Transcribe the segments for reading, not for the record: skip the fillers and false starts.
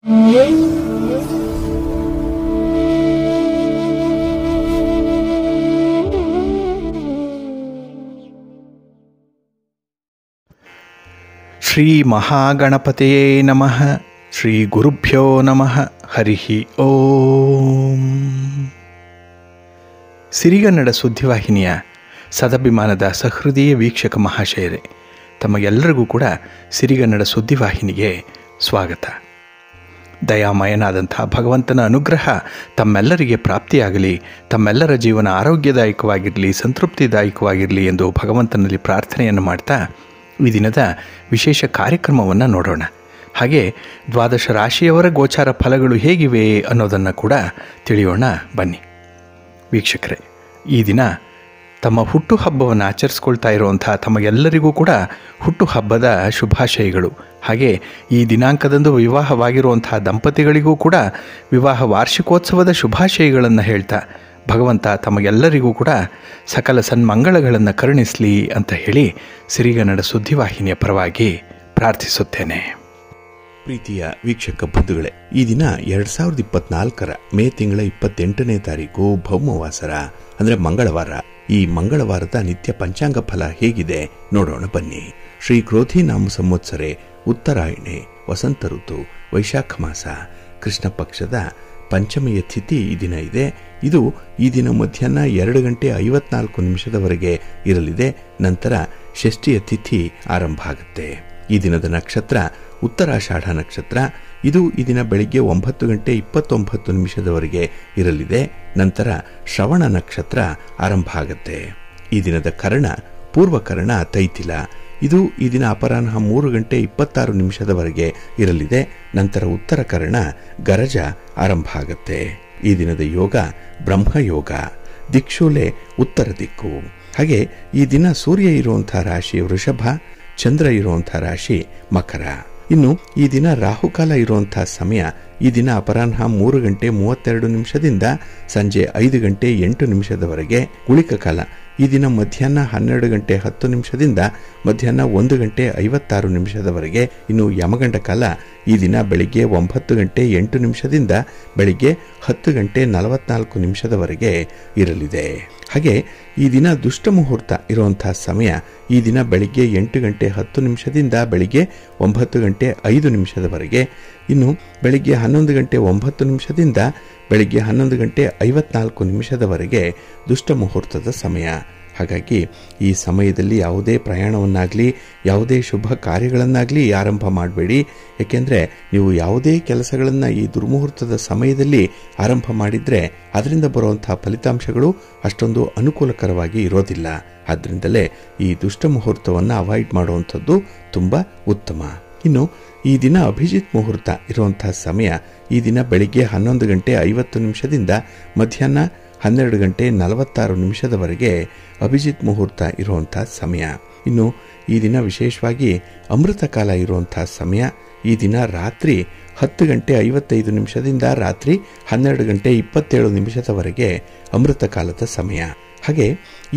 ಶ್ರೀ ಮಹಾಗಣಪತಿಯೇ ನಮಃ. ಶ್ರೀ ಗುರುಭ್ಯೋ ನಮಃ. ಹರಿ ಓಂ. ಸಿರಿಗನ್ನಡ ಸುದ್ದಿವಾಹಿನಿಯ ಸದಭಿಮಾನದ ಸಹೃದಯ ವೀಕ್ಷಕ ಮಹಾಶಯರೇ, ತಮಗೆಲ್ಲರಿಗೂ ಕೂಡ ಸಿರಿಗನ್ನಡ ಸುದ್ದಿವಾಹಿನಿಗೆ ಸ್ವಾಗತ. ದಯಾಮಯನಾದಂಥ ಭಗವಂತನ ಅನುಗ್ರಹ ತಮ್ಮೆಲ್ಲರಿಗೆ ಪ್ರಾಪ್ತಿಯಾಗಲಿ, ತಮ್ಮೆಲ್ಲರ ಜೀವನ ಆರೋಗ್ಯದಾಯಕವಾಗಿರಲಿ, ಸಂತೃಪ್ತಿದಾಯಕವಾಗಿರಲಿ ಎಂದು ಭಗವಂತನಲ್ಲಿ ಪ್ರಾರ್ಥನೆಯನ್ನು ಮಾಡ್ತಾ ಈ ದಿನದ ವಿಶೇಷ ಕಾರ್ಯಕ್ರಮವನ್ನು ನೋಡೋಣ. ಹಾಗೆ ದ್ವಾದಶ ರಾಶಿಯವರ ಗೋಚಾರ ಫಲಗಳು ಹೇಗಿವೆ ಅನ್ನೋದನ್ನು ಕೂಡ ತಿಳಿಯೋಣ ಬನ್ನಿ. ವೀಕ್ಷಕರೇ, ಈ ದಿನ ತಮ್ಮ ಹುಟ್ಟುಹಬ್ಬವನ್ನು ಆಚರಿಸ್ಕೊಳ್ತಾ ಇರುವಂಥ ತಮಗೆಲ್ಲರಿಗೂ ಕೂಡ ಹುಟ್ಟುಹಬ್ಬದ ಶುಭಾಶಯಗಳು. ಹಾಗೆ ಈ ದಿನಾಂಕದಂದು ವಿವಾಹವಾಗಿರುವಂಥ ದಂಪತಿಗಳಿಗೂ ಕೂಡ ವಿವಾಹ ವಾರ್ಷಿಕೋತ್ಸವದ ಶುಭಾಶಯಗಳನ್ನು ಹೇಳ್ತಾ ಭಗವಂತ ತಮಗೆಲ್ಲರಿಗೂ ಕೂಡ ಸಕಲ ಸನ್ಮಂಗಳಗಳನ್ನು ಕರುಣಿಸಲಿ ಅಂತ ಹೇಳಿ ಸಿರಿಗನ್ನಡ ಸುದ್ದಿವಾಹಿನಿಯ ಪರವಾಗಿ ಪ್ರಾರ್ಥಿಸುತ್ತೇನೆ. ಪ್ರೀತಿಯ ವೀಕ್ಷಕ ಬಂಧುಗಳೇ, ಈ ದಿನ 2024 ಮೇ ತಿಂಗಳ 28ನೇ ತಾರೀಕು ಭೌಮವಾಸರ ಅಂದರೆ ಮಂಗಳವಾರ. ಈ ಮಂಗಳವಾರದ ನಿತ್ಯ ಪಂಚಾಂಗ ಫಲ ಹೇಗಿದೆ ನೋಡೋಣ ಬನ್ನಿ. ಶ್ರೀ ಕ್ರೋಧಿ ನಾಮ ಸಂವತ್ಸರೆ, ಉತ್ತರಾಯಣೆ, ವಸಂತ ಋತು, ವೈಶಾಖ ಮಾಸ, ಕೃಷ್ಣ ಪಕ್ಷದ ಪಂಚಮಿಯ ತಿಥಿ ಈ ದಿನ ಇದೆ. ಇದು ಈ ದಿನ ಮಧ್ಯಾಹ್ನ 2:54 ಇರಲಿದೆ. ನಂತರ ಷಷ್ಠಿಯ ತಿಥಿ ಆರಂಭ ಆಗುತ್ತೆ. ಈ ದಿನದ ನಕ್ಷತ್ರ ಉತ್ತರಾಷಾಢ ನಕ್ಷತ್ರ. ಇದು ಈ ದಿನ ಬೆಳಿಗ್ಗೆ 9:29 ಇರಲಿದೆ. ನಂತರ ಶ್ರವಣ ನಕ್ಷತ್ರ ಆರಂಭ ಆಗುತ್ತೆ. ಈ ದಿನದ ಕರ್ಣ ಪೂರ್ವಕರ್ಣ ತೈತಿಲ. ಇದು ಈ ದಿನ ಅಪರಾಹ್ನ 3:26 ಇರಲಿದೆ. ನಂತರ ಉತ್ತರ ಕರ್ಣ ಗರಜ ಆರಂಭ ಆಗುತ್ತೆ. ಈ ದಿನದ ಯೋಗ ಬ್ರಹ್ಮಯೋಗ. ದಿಕ್ಷೂಲೆ ಉತ್ತರ ದಿಕ್ಕು. ಹಾಗೆ ಈ ದಿನ ಸೂರ್ಯ ಇರುವಂತಹ ರಾಶಿ ವೃಷಭ, ಚಂದ್ರ ಇರುವಂತಹ ರಾಶಿ ಮಕರ. ಇನ್ನು ಈ ದಿನ ರಾಹುಕಾಲ ಇರುವಂತಹ ಸಮಯ ಈ ದಿನ ಅಪರಾಹ್ನ 3:32 ಸಂಜೆ 5:08 ಗುಳಿಕ ಕಾಲ ಈ ದಿನ ಮಧ್ಯಾಹ್ನ 12:10 ಮಧ್ಯಾಹ್ನ 1:56 ಇನ್ನು ಯಮಗಂಡ ಕಾಲ ಈ ದಿನ ಬೆಳಿಗ್ಗೆ 9:08 ಬೆಳಿಗ್ಗೆ 10:44 ಇರಲಿದೆ. ಹಾಗೆ ಈ ದಿನ ದುಷ್ಟ ಮುಹೂರ್ತ ಇರುವಂತಹ ಸಮಯ ಈ ದಿನ ಬೆಳಿಗ್ಗೆ 8:10 ಬೆಳಿಗ್ಗೆ 9:05 ಇನ್ನು ಬೆಳಿಗ್ಗೆ 11:09 ಬೆಳಿಗ್ಗೆ 11:54 ದುಷ್ಟ ಮುಹೂರ್ತದ ಸಮಯ. ಹಾಗಾಗಿ ಈ ಸಮಯದಲ್ಲಿ ಯಾವುದೇ ಪ್ರಯಾಣವನ್ನಾಗಲಿ ಯಾವುದೇ ಶುಭ ಕಾರ್ಯಗಳನ್ನಾಗಲಿ ಆರಂಭ ಮಾಡಬೇಡಿ. ಏಕೆಂದರೆ ನೀವು ಯಾವುದೇ ಕೆಲಸಗಳನ್ನು ಈ ದುರ್ಮುಹೂರ್ತದ ಸಮಯದಲ್ಲಿ ಆರಂಭ ಮಾಡಿದರೆ ಅದರಿಂದ ಬರುವಂತಹ ಫಲಿತಾಂಶಗಳು ಅಷ್ಟೊಂದು ಅನುಕೂಲಕರವಾಗಿ ಇರೋದಿಲ್ಲ. ಆದ್ದರಿಂದಲೇ ಈ ದುಷ್ಟ ಮುಹೂರ್ತವನ್ನು ಅವಾಯ್ಡ್ ಮಾಡುವಂಥದ್ದು ತುಂಬ ಉತ್ತಮ. ಇನ್ನು ಈ ದಿನ ಅಭಿಜಿತ್ ಮುಹೂರ್ತ ಇರುವಂತಹ ಸಮಯ ಈ ದಿನ ಬೆಳಿಗ್ಗೆ 11:50 ಮಧ್ಯಾಹ್ನ 12:46 ಅಭಿಜಿತ್ ಮುಹೂರ್ತ ಇರುವಂತಹ ಸಮಯ. ಇನ್ನು ಈ ದಿನ ವಿಶೇಷವಾಗಿ ಅಮೃತ ಕಾಲ ಇರುವಂತಹ ಸಮಯ ಈ ದಿನ ರಾತ್ರಿ 10:55 ರಾತ್ರಿ 12:27 ಅಮೃತ ಕಾಲದ ಸಮಯ. ಹಾಗೆ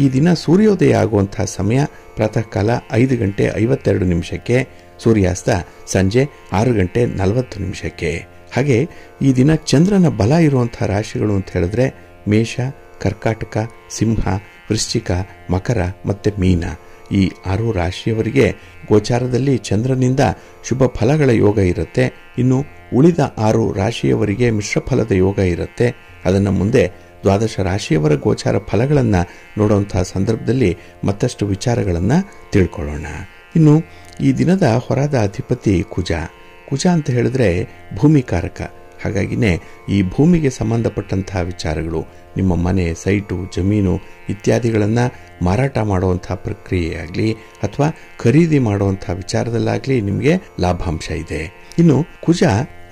ಈ ದಿನ ಸೂರ್ಯೋದಯ ಆಗುವಂತಹ ಸಮಯ ಪ್ರಾತಃ ಕಾಲ 5:52 ಸೂರ್ಯಾಸ್ತ ಸಂಜೆ 6:40. ಹಾಗೆ ಈ ದಿನ ಚಂದ್ರನ ಬಲ ಇರುವಂತಹ ರಾಶಿಗಳು ಅಂತ ಹೇಳಿದ್ರೆ ಮೇಷ, ಕರ್ಕಾಟಕ, ಸಿಂಹ, ವೃಶ್ಚಿಕ, ಮಕರ ಮತ್ತು ಮೀನ. ಈ 6 ರಾಶಿಯವರಿಗೆ ಗೋಚಾರದಲ್ಲಿ ಚಂದ್ರನಿಂದ ಶುಭ ಫಲಗಳ ಯೋಗ ಇರುತ್ತೆ. ಇನ್ನು ಉಳಿದ 6 ರಾಶಿಯವರಿಗೆ ಮಿಶ್ರ ಫಲದ ಯೋಗ ಇರುತ್ತೆ. ಅದನ್ನು ಮುಂದೆ ದ್ವಾದಶ ರಾಶಿಯವರ ಗೋಚಾರ ಫಲಗಳನ್ನು ನೋಡುವಂತಹ ಸಂದರ್ಭದಲ್ಲಿ ಮತ್ತಷ್ಟು ವಿಚಾರಗಳನ್ನು ತಿಳ್ಕೊಳ್ಳೋಣ. ಇನ್ನು ಈ ದಿನದ ಹೊರದ ಅಧಿಪತಿ ಕುಜ. ಕುಜ ಅಂತ ಹೇಳಿದ್ರೆ ಭೂಮಿಕಾರಕ. ಹಾಗಾಗಿನೇ ಈ ಭೂಮಿಗೆ ಸಂಬಂಧಪಟ್ಟಂತಹ ವಿಚಾರಗಳು, ನಿಮ್ಮ ಮನೆ, ಸೈಟು, ಜಮೀನು ಇತ್ಯಾದಿಗಳನ್ನು ಮಾರಾಟ ಮಾಡುವಂತಹ ಪ್ರಕ್ರಿಯೆಯಾಗಲಿ ಅಥವಾ ಖರೀದಿ ಮಾಡುವಂತಹ ವಿಚಾರದಲ್ಲಾಗಲಿ ನಿಮಗೆ ಲಾಭಾಂಶ ಇದೆ. ಇನ್ನು ಕುಜ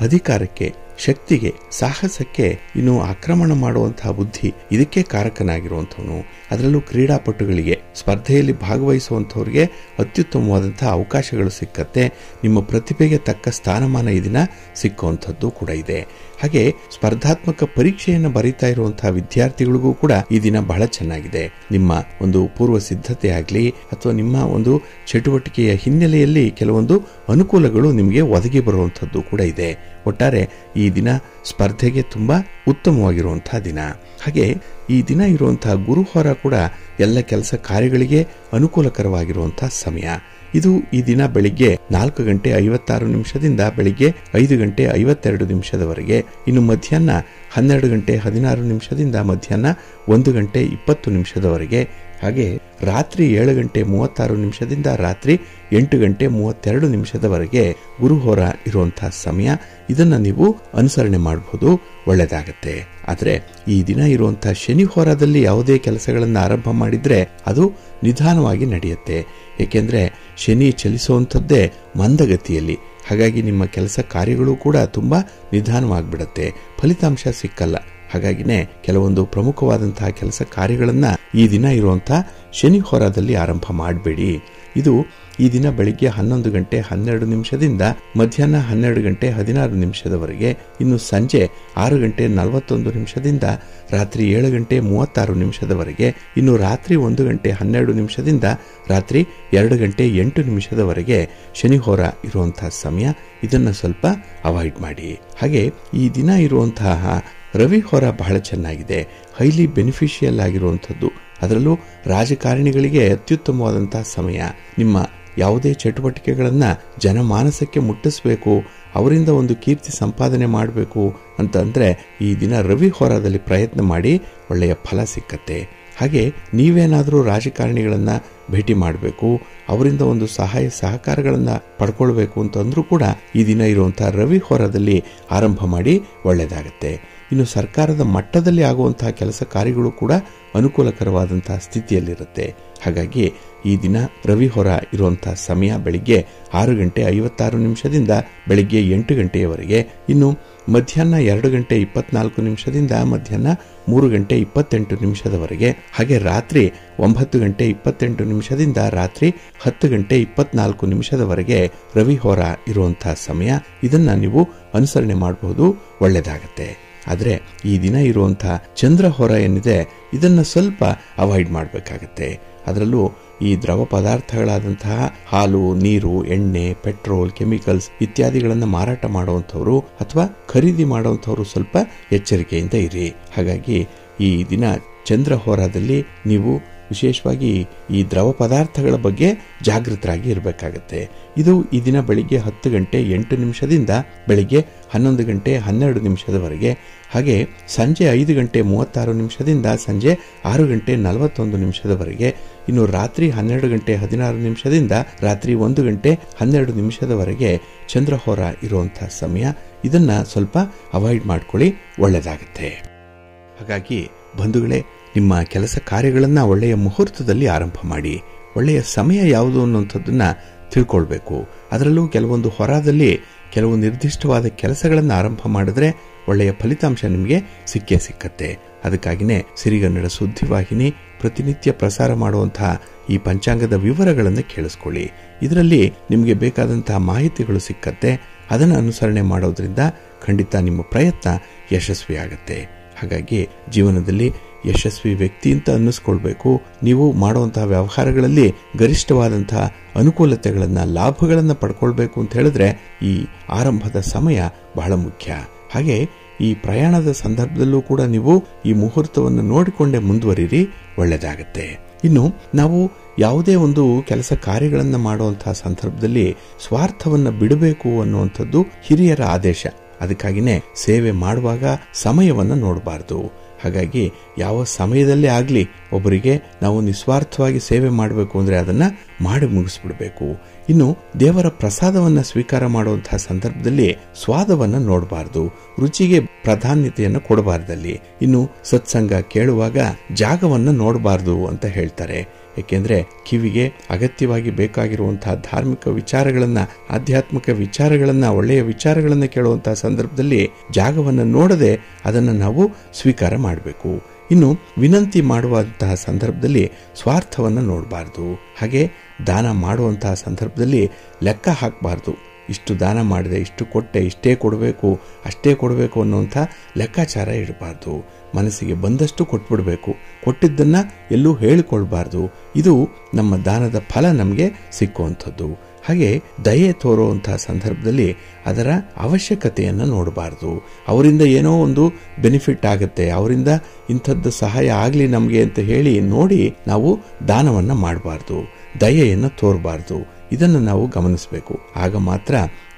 ಅಧಿಕಾರಕ್ಕೆ, ಶಕ್ತಿಗೆ, ಸಾಹಸಕ್ಕೆ, ಇನ್ನು ಆಕ್ರಮಣ ಮಾಡುವಂತಹ ಬುದ್ಧಿ ಇದಕ್ಕೆ ಕಾರಕನಾಗಿರುವಂಥವನು. ಅದರಲ್ಲೂ ಕ್ರೀಡಾಪಟುಗಳಿಗೆ ಸ್ಪರ್ಧೆಯಲ್ಲಿ ಭಾಗವಹಿಸುವಂಥವ್ರಿಗೆ ಅತ್ಯುತ್ತಮವಾದಂತಹ ಅವಕಾಶಗಳು ಸಿಕ್ಕತ್ತೆ. ನಿಮ್ಮ ಪ್ರತಿಭೆಗೆ ತಕ್ಕ ಸ್ಥಾನಮಾನ ಈ ದಿನ ಸಿಕ್ಕುವಂಥದ್ದು ಕೂಡ ಇದೆ. ಹಾಗೆ ಸ್ಪರ್ಧಾತ್ಮಕ ಪರೀಕ್ಷೆಯನ್ನು ಬರೀತಾ ಇರುವಂತಹ ವಿದ್ಯಾರ್ಥಿಗಳಿಗೂ ಕೂಡ ಈ ದಿನ ಬಹಳ ಚೆನ್ನಾಗಿದೆ. ನಿಮ್ಮ ಒಂದು ಪೂರ್ವ ಸಿದ್ಧತೆ ಆಗಲಿ ಅಥವಾ ನಿಮ್ಮ ಒಂದು ಚಟುವಟಿಕೆಯ ಹಿನ್ನೆಲೆಯಲ್ಲಿ ಕೆಲವೊಂದು ಅನುಕೂಲಗಳು ನಿಮಗೆ ಒದಗಿ ಬರುವಂಥದ್ದು ಕೂಡ ಇದೆ. ಒಟ್ಟಾರೆ ಈ ದಿನ ಸ್ಪರ್ಧೆಗೆ ತುಂಬಾ ಉತ್ತಮವಾಗಿರುವಂತಹ ದಿನ. ಹಾಗೆ ಈ ದಿನ ಇರುವಂತಹ ಗುರುವಾರ ಕೂಡ ಎಲ್ಲ ಕೆಲಸ ಕಾರ್ಯಗಳಿಗೆ ಅನುಕೂಲಕರವಾಗಿರುವಂತಹ ಸಮಯ. ಇದು ಈ ದಿನ ಬೆಳಿಗ್ಗೆ 4:56 ಬೆಳಿಗ್ಗೆ 5:52 ಇನ್ನು ಮಧ್ಯಾಹ್ನ 12:16 ಮಧ್ಯಾಹ್ನ 1:20 ಹಾಗೆ ರಾತ್ರಿ 7:36 ರಾತ್ರಿ 8:32 ಗುರುಹೋರ ಇರುವಂತಹ ಸಮಯ. ಇದನ್ನ ನೀವು ಅನುಸರಣೆ ಮಾಡಬಹುದು, ಒಳ್ಳೆದಾಗತ್ತೆ. ಆದ್ರೆ ಈ ದಿನ ಇರುವಂತಹ ಶನಿ ಹೋರಾದಲ್ಲಿ ಯಾವುದೇ ಕೆಲಸಗಳನ್ನು ಆರಂಭ ಮಾಡಿದ್ರೆ ಅದು ನಿಧಾನವಾಗಿ ನಡೆಯುತ್ತೆ. ಏಕೆಂದ್ರೆ ಶನಿ ಚಲಿಸುವಂಥದ್ದೇ ಮಂದಗತಿಯಲ್ಲಿ. ಹಾಗಾಗಿ ನಿಮ್ಮ ಕೆಲಸ ಕಾರ್ಯಗಳು ಕೂಡ ತುಂಬಾ ನಿಧಾನವಾಗಿಬಿಡತ್ತೆ, ಫಲಿತಾಂಶ ಸಿಕ್ಕಲ್ಲ. ಹಾಗಾಗಿನೇ ಕೆಲವೊಂದು ಪ್ರಮುಖವಾದಂತಹ ಕೆಲಸ ಕಾರ್ಯಗಳನ್ನ ಈ ದಿನ ಇರುವಂತಹ ಶನಿ ಹೋರಾದಲ್ಲಿ ಆರಂಭ ಮಾಡಬೇಡಿ. ಇದು ಈ ದಿನ ಬೆಳಿಗ್ಗೆ 11:12 ಮಧ್ಯಾಹ್ನ 12:16 ಇನ್ನು ಸಂಜೆ 6:41 ರಾತ್ರಿ 7:36 ಇನ್ನು ರಾತ್ರಿ 1:12 ರಾತ್ರಿ 2:08 ಶನಿ ಹೋರ ಇರುವಂತಹ ಸಮಯ. ಇದನ್ನ ಸ್ವಲ್ಪ ಅವಾಯ್ಡ್ ಮಾಡಿ. ಹಾಗೆ ಈ ದಿನ ಇರುವಂತಹ ರವಿ ಹೋರ ಬಹಳ ಚೆನ್ನಾಗಿದೆ, ಹೈಲಿ ಬೆನಿಫಿಷಿಯಲ್ ಆಗಿರುವಂಥದ್ದು. ಅದರಲ್ಲೂ ರಾಜಕಾರಣಿಗಳಿಗೆ ಅತ್ಯುತ್ತಮವಾದಂತಹ ಸಮಯ. ನಿಮ್ಮ ಯಾವುದೇ ಚಟುವಟಿಕೆಗಳನ್ನ ಜನಮಾನಸಕ್ಕೆ ಮುಟ್ಟಿಸಬೇಕು, ಅವರಿಂದ ಒಂದು ಕೀರ್ತಿ ಸಂಪಾದನೆ ಮಾಡಬೇಕು ಅಂತಂದ್ರೆ ಈ ದಿನ ರವಿ ಹೋರಾದಲ್ಲಿ ಪ್ರಯತ್ನ ಮಾಡಿ, ಒಳ್ಳೆಯ ಫಲ ಸಿಕ್ಕತ್ತೆ. ಹಾಗೆ ನೀವೇನಾದರೂ ರಾಜಕಾರಣಿಗಳನ್ನ ಭೇಟಿ ಮಾಡಬೇಕು, ಅವರಿಂದ ಒಂದು ಸಹಾಯ ಸಹಕಾರಗಳನ್ನ ಪಡ್ಕೊಳ್ಬೇಕು ಅಂತಂದ್ರೂ ಕೂಡ ಈ ದಿನ ಇರುವಂತಹ ರವಿ ಹೋರಾದಲ್ಲಿ ಆರಂಭ ಮಾಡಿ, ಒಳ್ಳೆಯದಾಗತ್ತೆ. ಇನ್ನು ಸರ್ಕಾರದ ಮಟ್ಟದಲ್ಲಿ ಆಗುವಂತಹ ಕೆಲಸ ಕಾರ್ಯಗಳು ಕೂಡ ಅನುಕೂಲಕರವಾದಂತಹ ಸ್ಥಿತಿಯಲ್ಲಿರುತ್ತೆ. ಹಾಗಾಗಿ ಈ ದಿನ ರವಿ ಹೊರ ಇರುವಂತಹ ಸಮಯ ಬೆಳಿಗ್ಗೆ 6:56 ಬೆಳಿಗ್ಗೆ 8 ಇನ್ನು ಮಧ್ಯಾಹ್ನ 2:24 ಮಧ್ಯಾಹ್ನ 3:28 ಹಾಗೆ ರಾತ್ರಿ 9:28 ರಾತ್ರಿ 10:24 ರವಿ ಹೋರ ಇರುವಂತಹ ಸಮಯ. ಇದನ್ನ ನೀವು ಅನುಸರಣೆ ಮಾಡಬಹುದು, ಒಳ್ಳೆದಾಗತ್ತೆ. ಆದ್ರೆ ಈ ದಿನ ಇರುವಂತಹ ಚಂದ್ರ ಹೋರ ಏನಿದೆ ಇದನ್ನ ಸ್ವಲ್ಪ ಅವಾಯ್ಡ್ ಮಾಡಬೇಕಾಗತ್ತೆ. ಅದರಲ್ಲೂ ಈ ದ್ರವ ಪದಾರ್ಥಗಳಾದಂತಹ ಹಾಲು, ನೀರು, ಎಣ್ಣೆ, ಪೆಟ್ರೋಲ್, ಕೆಮಿಕಲ್ಸ್ ಇತ್ಯಾದಿಗಳನ್ನ ಮಾರಾಟ ಮಾಡುವಂಥವ್ರು ಅಥವಾ ಖರೀದಿ ಮಾಡುವಂಥವ್ರು ಸ್ವಲ್ಪ ಎಚ್ಚರಿಕೆಯಿಂದ ಇರಿ. ಹಾಗಾಗಿ ಈ ದಿನ ಚಂದ್ರ ಹೋರಾದಲ್ಲಿ ನೀವು ವಿಶೇಷವಾಗಿ ಈ ದ್ರವ ಪದಾರ್ಥಗಳ ಬಗ್ಗೆ ಜಾಗೃತರಾಗಿ ಇರಬೇಕಾಗತ್ತೆ. ಇದು ಈ ದಿನ ಬೆಳಿಗ್ಗೆ 10:08 ಬೆಳಿಗ್ಗೆ 11:12 ಹಾಗೆ ಸಂಜೆ 5:36 ಸಂಜೆ 6:41 ಇನ್ನು ರಾತ್ರಿ 12:16 ರಾತ್ರಿ 1:12 ಚಂದ್ರಹೋರ ಇರುವಂತಹ ಸಮಯ. ಇದನ್ನ ಸ್ವಲ್ಪ ಅವಾಯ್ಡ್ ಮಾಡ್ಕೊಳ್ಳಿ, ಒಳ್ಳೆದಾಗತ್ತೆ. ಹಾಗಾಗಿ ಬಂಧುಗಳೇ, ನಿಮ್ಮ ಕೆಲಸ ಕಾರ್ಯಗಳನ್ನ ಒಳ್ಳೆಯ ಮುಹೂರ್ತದಲ್ಲಿ ಆರಂಭ ಮಾಡಿ. ಒಳ್ಳೆಯ ಸಮಯ ಯಾವುದು ಅನ್ನುವಂಥದ್ದನ್ನ ತಿಳ್ಕೊಳ್ಬೇಕು. ಅದರಲ್ಲೂ ಕೆಲವೊಂದು ಹೊರದಲ್ಲಿ ಕೆಲವು ನಿರ್ದಿಷ್ಟವಾದ ಕೆಲಸಗಳನ್ನು ಆರಂಭ ಮಾಡಿದ್ರೆ ಒಳ್ಳೆಯ ಫಲಿತಾಂಶ ನಿಮಗೆ ಸಿಕ್ಕೇ ಸಿಕ್ಕತ್ತೆ. ಅದಕ್ಕಾಗಿನೇ ಸಿರಿಗನ್ನಡ ಸುದ್ದಿವಾಹಿನಿ ಪ್ರತಿನಿತ್ಯ ಪ್ರಸಾರ ಮಾಡುವಂತಹ ಈ ಪಂಚಾಂಗದ ವಿವರಗಳನ್ನು ಕೇಳಿಸ್ಕೊಳ್ಳಿ. ಇದರಲ್ಲಿ ನಿಮಗೆ ಬೇಕಾದಂತಹ ಮಾಹಿತಿಗಳು ಸಿಕ್ಕತ್ತೆ. ಅದನ್ನು ಅನುಸರಣೆ ಮಾಡೋದ್ರಿಂದ ಖಂಡಿತ ನಿಮ್ಮ ಪ್ರಯತ್ನ ಯಶಸ್ವಿಯಾಗತ್ತೆ. ಹಾಗಾಗಿ ಜೀವನದಲ್ಲಿ ಯಶಸ್ವಿ ವ್ಯಕ್ತಿ ಅಂತ ಅನ್ನಿಸ್ಕೊಳ್ಬೇಕು. ನೀವು ಮಾಡುವಂತಹ ವ್ಯವಹಾರಗಳಲ್ಲಿ ಗರಿಷ್ಠವಾದಂತಹ ಅನುಕೂಲತೆಗಳನ್ನ, ಲಾಭಗಳನ್ನ ಪಡ್ಕೊಳ್ಬೇಕು ಅಂತ ಹೇಳಿದ್ರೆ ಈ ಆರಂಭದ ಸಮಯ ಬಹಳ ಮುಖ್ಯ. ಹಾಗೆ ಈ ಪ್ರಯಾಣದ ಸಂದರ್ಭದಲ್ಲೂ ಕೂಡ ನೀವು ಈ ಮುಹೂರ್ತವನ್ನು ನೋಡಿಕೊಂಡೇ ಮುಂದುವರಿರಿ, ಒಳ್ಳೆದಾಗತ್ತೆ. ಇನ್ನು ನಾವು ಯಾವುದೇ ಒಂದು ಕೆಲಸ ಕಾರ್ಯಗಳನ್ನ ಮಾಡುವಂತಹ ಸಂದರ್ಭದಲ್ಲಿ ಸ್ವಾರ್ಥವನ್ನ ಬಿಡಬೇಕು ಅನ್ನುವಂಥದ್ದು ಹಿರಿಯರ ಆದೇಶ. ಅದಕ್ಕಾಗಿನೇ ಸೇವೆ ಮಾಡುವಾಗ ಸಮಯವನ್ನ ನೋಡಬಾರದು. ಹಾಗಾಗಿ ಯಾವ ಸಮಯದಲ್ಲೇ ಆಗ್ಲಿ ಒಬ್ಬರಿಗೆ ನಾವು ನಿಸ್ವಾರ್ಥವಾಗಿ ಸೇವೆ ಮಾಡಬೇಕು ಅಂದ್ರೆ ಅದನ್ನ ಮಾಡಿ ಮುಗಿಸ್ಬಿಡ್ಬೇಕು. ಇನ್ನು ದೇವರ ಪ್ರಸಾದವನ್ನ ಸ್ವೀಕಾರ ಮಾಡುವಂತಹ ಸಂದರ್ಭದಲ್ಲಿ ಸ್ವಾದವನ್ನ ನೋಡಬಾರದು, ರುಚಿಗೆ ಪ್ರಾಧಾನ್ಯತೆಯನ್ನು ಕೊಡಬಾರ್ದಲ್ಲಿ. ಇನ್ನು ಸತ್ಸಂಗ ಕೇಳುವಾಗ ಜಾಗವನ್ನ ನೋಡಬಾರದು ಅಂತ ಹೇಳ್ತಾರೆ. ಏಕೆಂದ್ರೆ ಕಿವಿಗೆ ಅಗತ್ಯವಾಗಿ ಬೇಕಾಗಿರುವಂತಹ ಧಾರ್ಮಿಕ ವಿಚಾರಗಳನ್ನ, ಆಧ್ಯಾತ್ಮಿಕ ವಿಚಾರಗಳನ್ನ, ಒಳ್ಳೆಯ ವಿಚಾರಗಳನ್ನ ಕೇಳುವಂತಹ ಸಂದರ್ಭದಲ್ಲಿ ಜಾಗವನ್ನ ನೋಡದೆ ಅದನ್ನ ನಾವು ಸ್ವೀಕಾರ ಮಾಡಬೇಕು. ಇನ್ನು ವಿನಂತಿ ಮಾಡುವಂತಹ ಸಂದರ್ಭದಲ್ಲಿ ಸ್ವಾರ್ಥವನ್ನು ನೋಡಬಾರ್ದು. ಹಾಗೆ ದಾನ ಮಾಡುವಂತಹ ಸಂದರ್ಭದಲ್ಲಿ ಲೆಕ್ಕ ಹಾಕಬಾರ್ದು. ಇಷ್ಟು ದಾನ ಮಾಡಿದೆ, ಇಷ್ಟು ಕೊಟ್ಟೆ, ಇಷ್ಟೇ ಕೊಡಬೇಕು, ಅಷ್ಟೇ ಕೊಡಬೇಕು ಅನ್ನುವಂಥ ಲೆಕ್ಕಾಚಾರ ಇಡಬಾರ್ದು. ಮನಸ್ಸಿಗೆ ಬಂದಷ್ಟು ಕೊಟ್ಬಿಡಬೇಕು. ಕೊಟ್ಟಿದ್ದನ್ನು ಎಲ್ಲೂ ಹೇಳಿಕೊಳ್ಬಾರ್ದು. ಇದು ನಮ್ಮ ದಾನದ ಫಲ ನಮಗೆ ಸಿಕ್ಕುವಂಥದ್ದು. ಹಾಗೆ ದಯೆ ತೋರುವಂತಹ ಸಂದರ್ಭದಲ್ಲಿ ಅದರ ಅವಶ್ಯಕತೆಯನ್ನು ನೋಡಬಾರ್ದು. ಅವರಿಂದ ಏನೋ ಒಂದು ಬೆನಿಫಿಟ್ ಆಗುತ್ತೆ, ಅವರಿಂದ ಇಂಥದ್ದು ಸಹಾಯ ಆಗಲಿ ನಮಗೆ ಅಂತ ಹೇಳಿ ನೋಡಿ ನಾವು ದಾನವನ್ನು ಮಾಡಬಾರ್ದು, ದಯೆಯನ್ನು ತೋರಬಾರ್ದು. ಇದನ್ನು ನಾವು ಗಮನಿಸಬೇಕು. ಆಗ ಮಾತ್ರ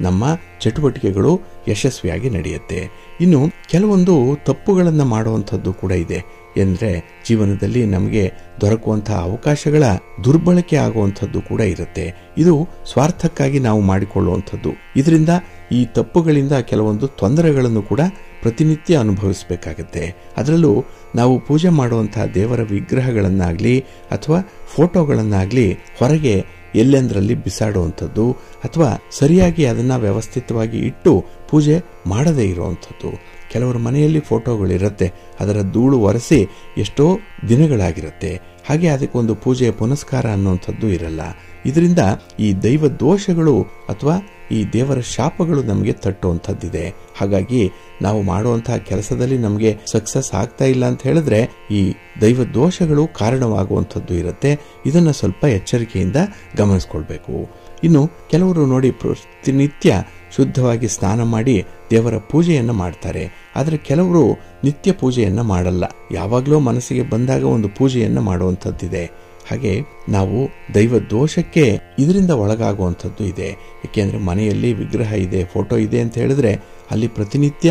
ನಮ್ಮ ಚಟುವಟಿಕೆಗಳು ಯಶಸ್ವಿಯಾಗಿ ನಡೆಯುತ್ತೆ. ಇನ್ನು ಕೆಲವೊಂದು ತಪ್ಪುಗಳನ್ನು ಮಾಡುವಂಥದ್ದು ಕೂಡ ಇದೆ. ಎಂದರೆ ಜೀವನದಲ್ಲಿ ನಮಗೆ ದೊರಕುವಂತಹ ಅವಕಾಶಗಳ ದುರ್ಬಳಕೆ ಆಗುವಂಥದ್ದು ಕೂಡ ಇರುತ್ತೆ. ಇದು ಸ್ವಾರ್ಥಕ್ಕಾಗಿ ನಾವು ಮಾಡಿಕೊಳ್ಳುವಂಥದ್ದು. ಇದರಿಂದ ಈ ತಪ್ಪುಗಳಿಂದ ಕೆಲವೊಂದು ತೊಂದರೆಗಳನ್ನು ಕೂಡ ಪ್ರತಿನಿತ್ಯ ಅನುಭವಿಸಬೇಕಾಗತ್ತೆ. ಅದರಲ್ಲೂ ನಾವು ಪೂಜೆ ಮಾಡುವಂತಹ ದೇವರ ವಿಗ್ರಹಗಳನ್ನಾಗಲಿ ಅಥವಾ ಫೋಟೋಗಳನ್ನಾಗಲಿ ಹೊರಗೆ ಎಲ್ಲೆಂದರಲ್ಲಿ ಬಿಸಾಡುವಂಥದ್ದು ಅಥವಾ ಸರಿಯಾಗಿ ಅದನ್ನು ವ್ಯವಸ್ಥಿತವಾಗಿ ಇಟ್ಟು ಪೂಜೆ ಮಾಡದೇ ಇರುವಂಥದ್ದು. ಕೆಲವರ ಮನೆಯಲ್ಲಿ ಫೋಟೋಗಳಿರುತ್ತೆ, ಅದರ ಧೂಳು ಒರೆಸಿ ಎಷ್ಟೋ ದಿನಗಳಾಗಿರುತ್ತೆ. ಹಾಗೆ ಅದಕ್ಕೊಂದು ಪೂಜೆ ಪುನಸ್ಕಾರ ಅನ್ನುವಂಥದ್ದು ಇರಲ್ಲ. ಇದರಿಂದ ಈ ದೈವ ದೋಷಗಳು ಅಥವಾ ಈ ದೇವರ ಶಾಪಗಳು ನಮಗೆ ತಟ್ಟುವಂಥದ್ದಿದೆ. ಹಾಗಾಗಿ ನಾವು ಮಾಡುವಂತಹ ಕೆಲಸದಲ್ಲಿ ನಮಗೆ ಸಕ್ಸಸ್ ಆಗ್ತಾ ಇಲ್ಲ ಅಂತ ಹೇಳಿದ್ರೆ ಈ ದೈವ ದೋಷಗಳು ಕಾರಣವಾಗುವಂಥದ್ದು ಇರುತ್ತೆ. ಇದನ್ನು ಸ್ವಲ್ಪ ಎಚ್ಚರಿಕೆಯಿಂದ ಗಮನಿಸ್ಕೊಳ್ಬೇಕು. ಇನ್ನು ಕೆಲವರು ನೋಡಿ ಪ್ರತಿನಿತ್ಯ ಶುದ್ಧವಾಗಿ ಸ್ನಾನ ಮಾಡಿ ದೇವರ ಪೂಜೆಯನ್ನು ಮಾಡ್ತಾರೆ. ಆದರೆ ಕೆಲವರು ನಿತ್ಯ ಪೂಜೆಯನ್ನು ಮಾಡಲ್ಲ, ಯಾವಾಗಲೂ ಮನಸ್ಸಿಗೆ ಬಂದಾಗ ಒಂದು ಪೂಜೆಯನ್ನು ಮಾಡುವಂಥದ್ದಿದೆ. ಹಾಗೆ ನಾವು ದೈವ ದೋಷಕ್ಕೆ ಇದರಿಂದ ಒಳಗಾಗುವಂಥದ್ದು ಇದೆ. ಏಕೆಂದರೆ ಮನೆಯಲ್ಲಿ ವಿಗ್ರಹ ಇದೆ, ಫೋಟೋ ಇದೆ ಅಂತ ಹೇಳಿದ್ರೆ ಅಲ್ಲಿ ಪ್ರತಿನಿತ್ಯ